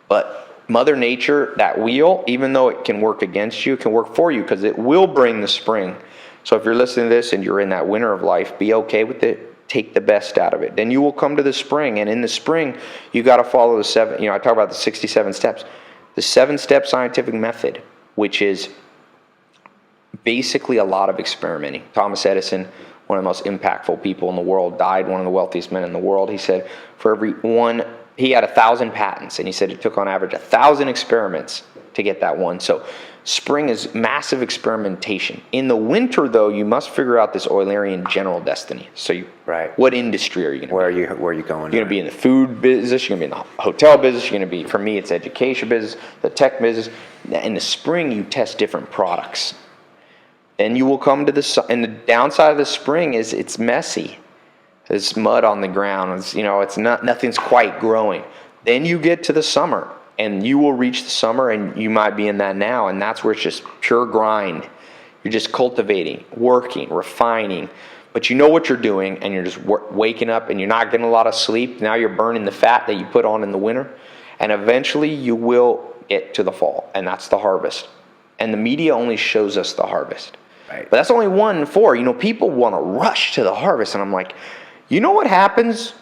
But Mother Nature, that wheel, even though it can work against you, it can work for you because it will bring the spring. So if you're listening to this and you're in that winter of life, be okay with it. Take the best out of it. Then you will come to the spring. And in the spring, you got to follow the 7, I talk about the 67 steps. The 7-step scientific method, which is basically a lot of experimenting. Thomas Edison, one of the most impactful people in the world, died, one of the wealthiest men in the world. He said for every one, he had 1,000 patents, and he said it took on average 1,000 experiments to get that one. So spring is massive experimentation. In the winter, though, you must figure out this Eulerian general destiny. So what industry are you going to be? Where are you going? You're going to be in the food business. You're going to be in the hotel business. You're going to be, for me, it's education business, the tech business. In the spring, you test different products. Then you will come to and the downside of the spring is it's messy. There's mud on the ground. It's nothing's quite growing. Then you get to the summer. And you will reach the summer, and you might be in that now, and that's where it's just pure grind. You're just cultivating, working, refining, but you know what you're doing, and you're just waking up, and you're not getting a lot of sleep. Now you're burning the fat that you put on in the winter, and eventually you will get to the fall, and that's the harvest. And the media only shows us the harvest. Right. But that's only 1 in 4. You know, people want to rush to the harvest, and I'm like, you know what happens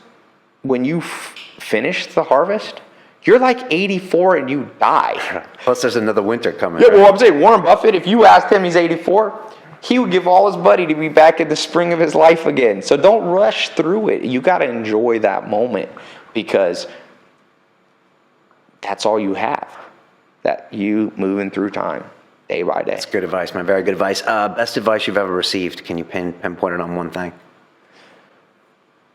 when you finish the harvest? You're like 84 and you die. Plus, there's another winter coming. Yeah, right? well, I'm saying Warren Buffett, if you asked him, he's 84, he would give all his money to be back in the spring of his life again. So don't rush through it. You got to enjoy that moment, because that's all you have. That you moving through time day by day. That's good advice, man. Very good advice. Best advice you've ever received. Can you pinpoint it on one thing?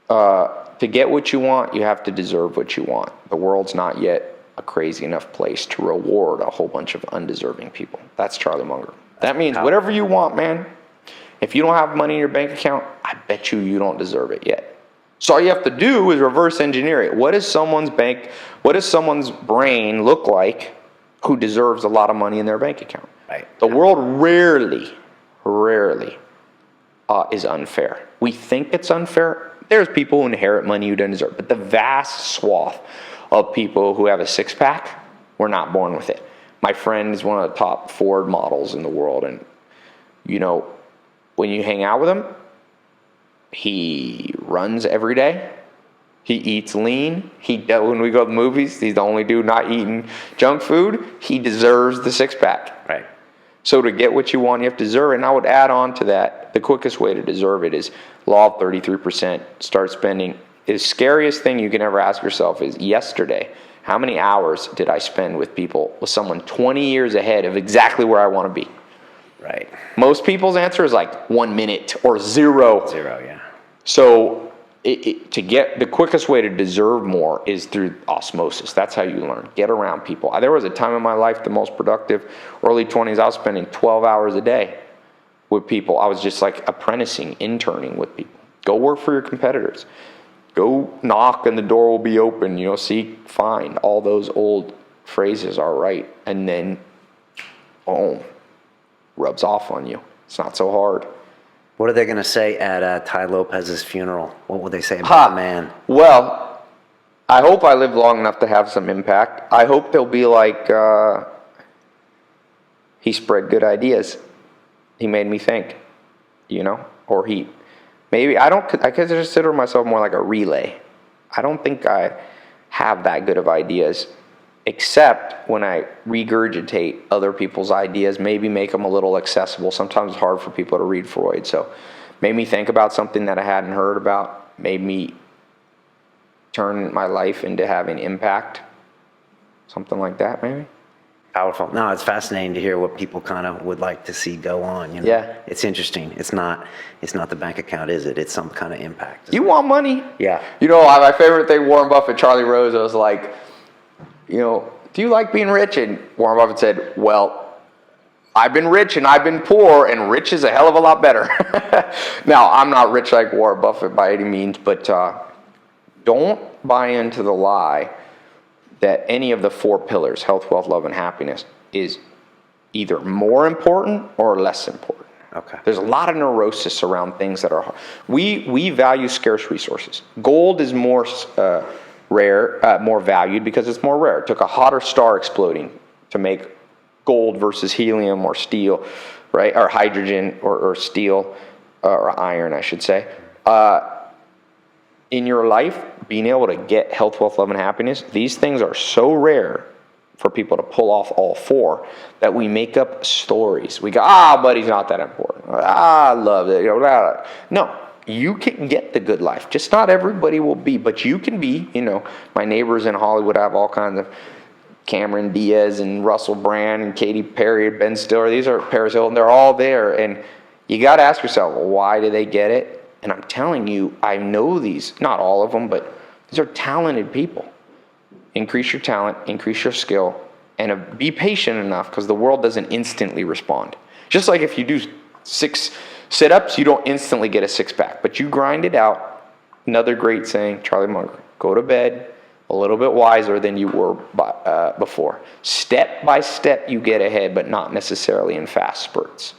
To get what you want, you have to deserve what you want. The world's not yet a crazy enough place to reward a whole bunch of undeserving people. That's Charlie Munger. That means whatever you want, man. If you don't have money in your bank account, I bet you don't deserve it yet. So all you have to do is reverse engineer it. What does someone's brain look like who deserves a lot of money in their bank account? Right. The world rarely is unfair. We think it's unfair. There's people who inherit money who don't deserve it. But the vast swath of people who have a six-pack were not born with it. My friend is one of the top Ford models in the world. And, you know, when you hang out with him, he runs every day. He eats lean. When we go to the movies, he's the only dude not eating junk food. He deserves the six-pack. Right. So to get what you want, you have to deserve it. And I would add on to that, the quickest way to deserve it is law of 33%. Start spending. The scariest thing you can ever ask yourself is, yesterday, how many hours did I spend with someone 20 years ahead of exactly where I want to be? Right. Most people's answer is like 1 minute or zero. Zero, yeah. So to get the quickest way to deserve more is through osmosis. That's how you learn. Get around people. There was a time in my life, the most productive, early 20s, I was spending 12 hours a day with people. I was just like apprenticing, interning with people. Go work for your competitors. Go knock and the door will be open. Seek, find. All those old phrases are right. And then, boom, rubs off on you. It's not so hard. What are they going to say at Tai Lopez's funeral? What will they say about the man? Well, I hope I live long enough to have some impact. I hope they'll be like, he spread good ideas. He made me think, or I consider myself more like a relay. I don't think I have that good of ideas, except when I regurgitate other people's ideas, maybe make them a little accessible. Sometimes it's hard for people to read Freud, so made me think about something that I hadn't heard about, made me turn my life into having impact, something like that maybe. Powerful. No, it's fascinating to hear what people kind of would like to see go on. Yeah. It's interesting. It's not the bank account, is it? It's some kind of impact. You want money? Yeah. My favorite thing, Warren Buffett, Charlie Rose, I was like, do you like being rich? And Warren Buffett said, well, I've been rich and I've been poor, and rich is a hell of a lot better. Now, I'm not rich like Warren Buffett by any means, but don't buy into the lie that any of the 4 pillars, health, wealth, love, and happiness, is either more important or less important. Okay. There's a lot of neurosis around things that are hard. We value scarce resources. Gold is more rare, more valued because it's more rare. It took a hotter star exploding to make gold versus helium or steel, right? Or hydrogen or steel, or iron, I should say. In your life, being able to get health, wealth, love, and happiness, these things are so rare for people to pull off all 4 that we make up stories. We go, but he's not that important. I love it. No, you can get the good life. Just not everybody will be, but you can be. My neighbors in Hollywood have all kinds of Cameron Diaz and Russell Brand and Katy Perry, Ben Stiller. These are Paris Hilton. They're all there, and you got to ask yourself, well, why do they get it? And I'm telling you, I know these, not all of them, but these are talented people. Increase your talent, increase your skill, and be patient enough, because the world doesn't instantly respond. Just like if you do 6 sit-ups, you don't instantly get a six-pack, but you grind it out. Another great saying, Charlie Munger, go to bed a little bit wiser than you were before. Step by step, you get ahead, but not necessarily in fast spurts.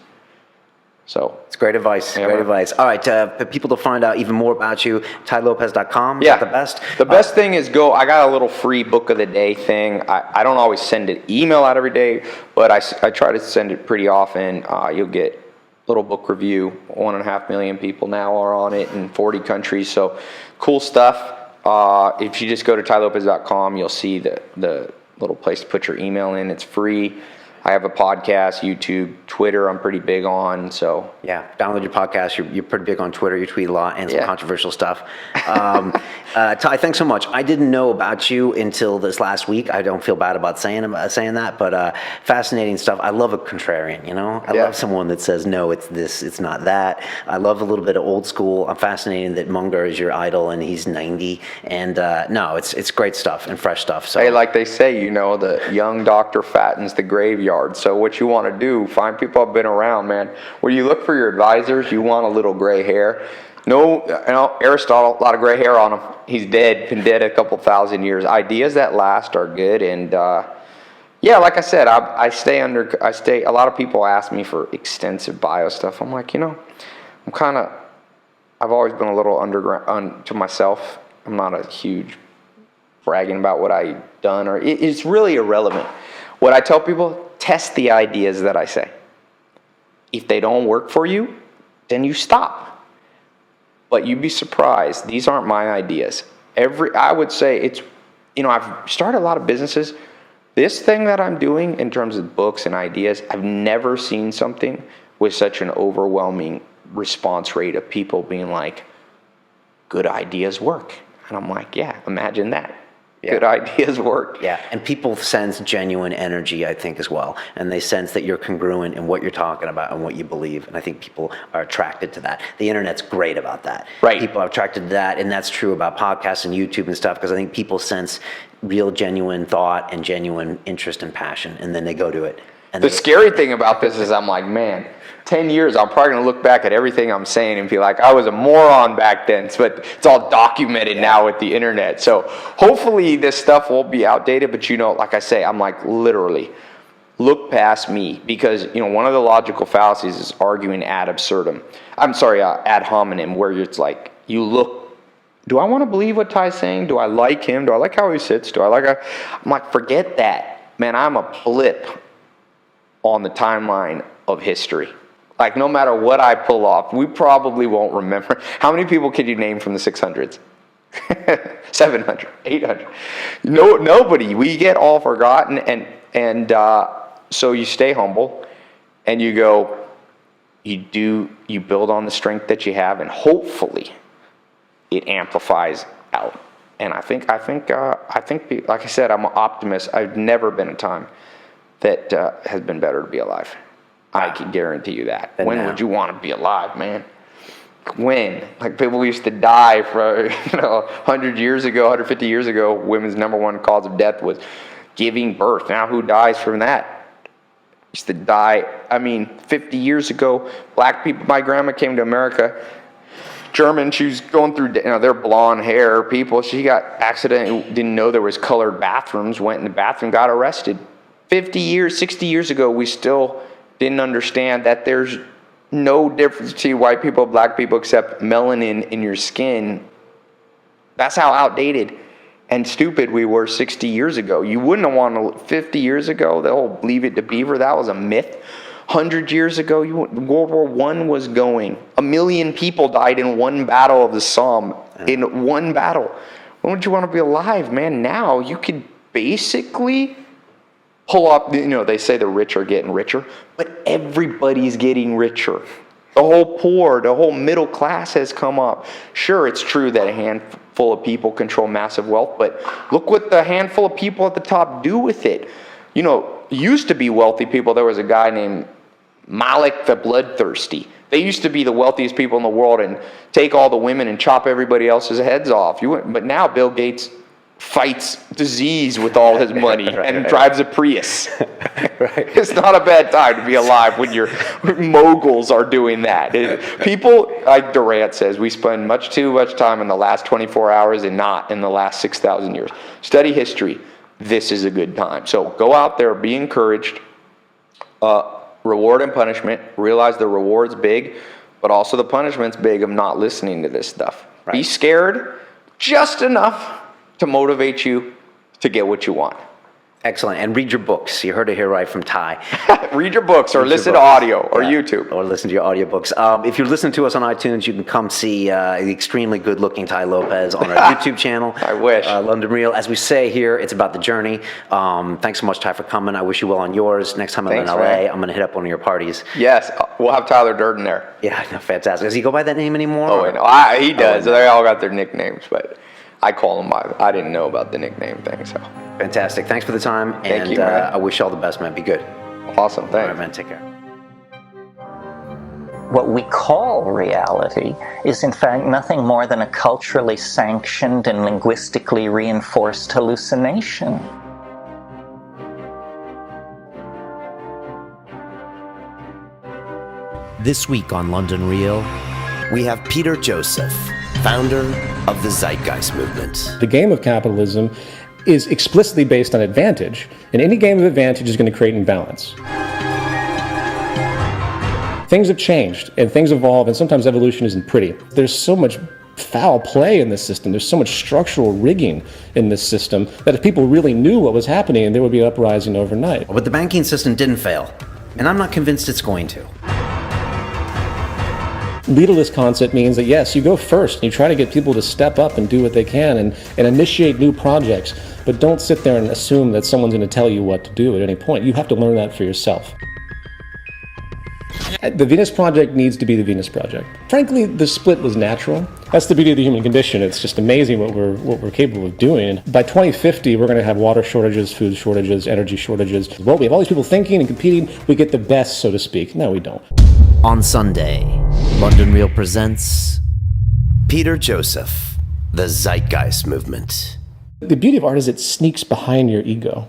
So it's great advice. Yeah, great man. advice. All right, for people to find out even more about you, TaiLopez.com. Yeah, is that the best. The best thing is I got a little free book of the day thing. I don't always send an email out every day, but I try to send it pretty often. You'll get a little book review. 1.5 million people now are on it in 40 countries. So cool stuff. If you just go to TaiLopez.com, you'll see the little place to put your email in. It's free. I have a podcast, YouTube, Twitter I'm pretty big on, so. Yeah, download your podcast. You're pretty big on Twitter. You tweet a lot and some controversial stuff. Tai, thanks so much. I didn't know about you until this last week. I don't feel bad about saying that, but fascinating stuff. I love a contrarian, you know? I love someone that says, no, it's this, it's not that. I love a little bit of old school. I'm fascinated that Munger is your idol and he's 90. And no, it's great stuff and fresh stuff. So. Hey, like they say, you know, the young doctor fattens the graveyard. So what you want to do, find people who've been around, man. When you look for your advisors, you want a little gray hair. No, Aristotle, a lot of gray hair on him. He's dead, been dead a couple thousand years. Ideas that last are good. And like I said, a lot of people ask me for extensive bio stuff. I'm like, I've always been a little underground to myself. I'm not a huge bragging about what I've done, or it's really irrelevant. What I tell people, test the ideas that I say. If they don't work for you, then you stop. But you'd be surprised. These aren't my ideas. I would say I've started a lot of businesses. This thing that I'm doing in terms of books and ideas, I've never seen something with such an overwhelming response rate of people being like, good ideas work. And I'm like, yeah, imagine that. Yeah. Good ideas work. Yeah, and people sense genuine energy, I think, as well. And they sense that you're congruent in what you're talking about and what you believe. And I think people are attracted to that. The internet's great about that. Right. People are attracted to that, and that's true about podcasts and YouTube and stuff, because I think people sense real, genuine thought and genuine interest and passion, and then they go to it. And the scary thing about this is I'm like, man, 10 years, I'm probably going to look back at everything I'm saying and be like, I was a moron back then. But it's all documented now with the internet. So hopefully this stuff won't be outdated. But, like I say, I'm like, literally, look past me. Because, one of the logical fallacies is arguing ad hominem, where it's like, you look, do I want to believe what Ty's saying? Do I like him? Do I like how he sits? I'm like, forget that. Man, I'm a blip on the timeline of history. Like, no matter what I pull off, we probably won't remember. How many people could you name from the 600s? 700, 800. No, nobody. We get all forgotten, and so you stay humble, and you go, you build on the strength that you have, and hopefully it amplifies out. And I think, like I said, I'm an optimist. I've never been a time that has been better to be alive. I can guarantee you that. When would you want to be alive, man? When? Like, people used to die for, 100 years ago, 150 years ago, women's number one cause of death was giving birth. Now who dies from that? Used to die, 50 years ago, black people, my grandma came to America, German, she was going through, their blonde hair people, she got accident, didn't know there was colored bathrooms, went in the bathroom, got arrested. 50 years, 60 years ago, we still didn't understand that there's no difference between white people and black people except melanin in your skin. That's how outdated and stupid we were 60 years ago. You wouldn't have wanted 50 years ago, the whole Leave It to Beaver, that was a myth. 100 years ago, World War I was going. 1 million people died in one battle of the Somme, in one battle. When would you want to be alive, man? Now you could basically pull up, they say the rich are getting richer, but everybody's getting richer. The whole poor, the whole middle class has come up. Sure, it's true that a handful of people control massive wealth, but look what the handful of people at the top do with it. Used to be wealthy people. There was a guy named Malik the Bloodthirsty. They used to be the wealthiest people in the world and take all the women and chop everybody else's heads off. But now Bill Gates fights disease with all his money and drives a Prius. Right. It's not a bad time to be alive when your moguls are doing that. People, like Durant says, we spend much too much time in the last 24 hours and not in the last 6,000 years. Study history. This is a good time. So go out there, be encouraged. Reward and punishment. Realize the reward's big, but also the punishment's big of not listening to this stuff. Right. Be scared just enough to motivate you to get what you want. Excellent. And read your books. You heard it here right from Tai. Read your books or listen to audio or YouTube. Or listen to your audiobooks. If you listen to us on iTunes, you can come see the extremely good-looking Tai Lopez on our YouTube channel. I wish. London Real. As we say here, it's about the journey. Thanks so much, Tai, for coming. I wish you well on yours. Next time I'm in LA, man. I'm going to hit up one of your parties. Yes. We'll have Tyler Durden there. Yeah, no, fantastic. Does he go by that name anymore? Oh, wait, no. He does. They all got their nicknames, but I call him by. I didn't know about the nickname thing, so. Fantastic. Thanks for the time. Thank you, man. I wish you all the best, man. Be good. Awesome. Thanks. All right, man. Take care. What we call reality is, in fact, nothing more than a culturally sanctioned and linguistically reinforced hallucination. This week on London Real, we have Peter Joseph, founder of the Zeitgeist movement. The game of capitalism is explicitly based on advantage, and any game of advantage is going to create imbalance. Things have changed, and things evolve, and sometimes evolution isn't pretty. There's so much foul play in this system. There's so much structural rigging in this system that if people really knew what was happening, there would be an uprising overnight. But the banking system didn't fail, and I'm not convinced it's going to. Leaderless concept means that, yes, you go first and you try to get people to step up and do what they can and initiate new projects, but don't sit there and assume that someone's going to tell you what to do at any point. You have to learn that for yourself. The Venus Project needs to be the Venus Project. Frankly, the split was natural. That's the beauty of the human condition. It's just amazing what we're capable of doing. And by 2050, we're going to have water shortages, food shortages, energy shortages. Well, we have all these people thinking and competing. We get the best, so to speak. No, we don't. On Sunday, London Real presents Peter Joseph, the Zeitgeist movement. The beauty of art is it sneaks behind your ego.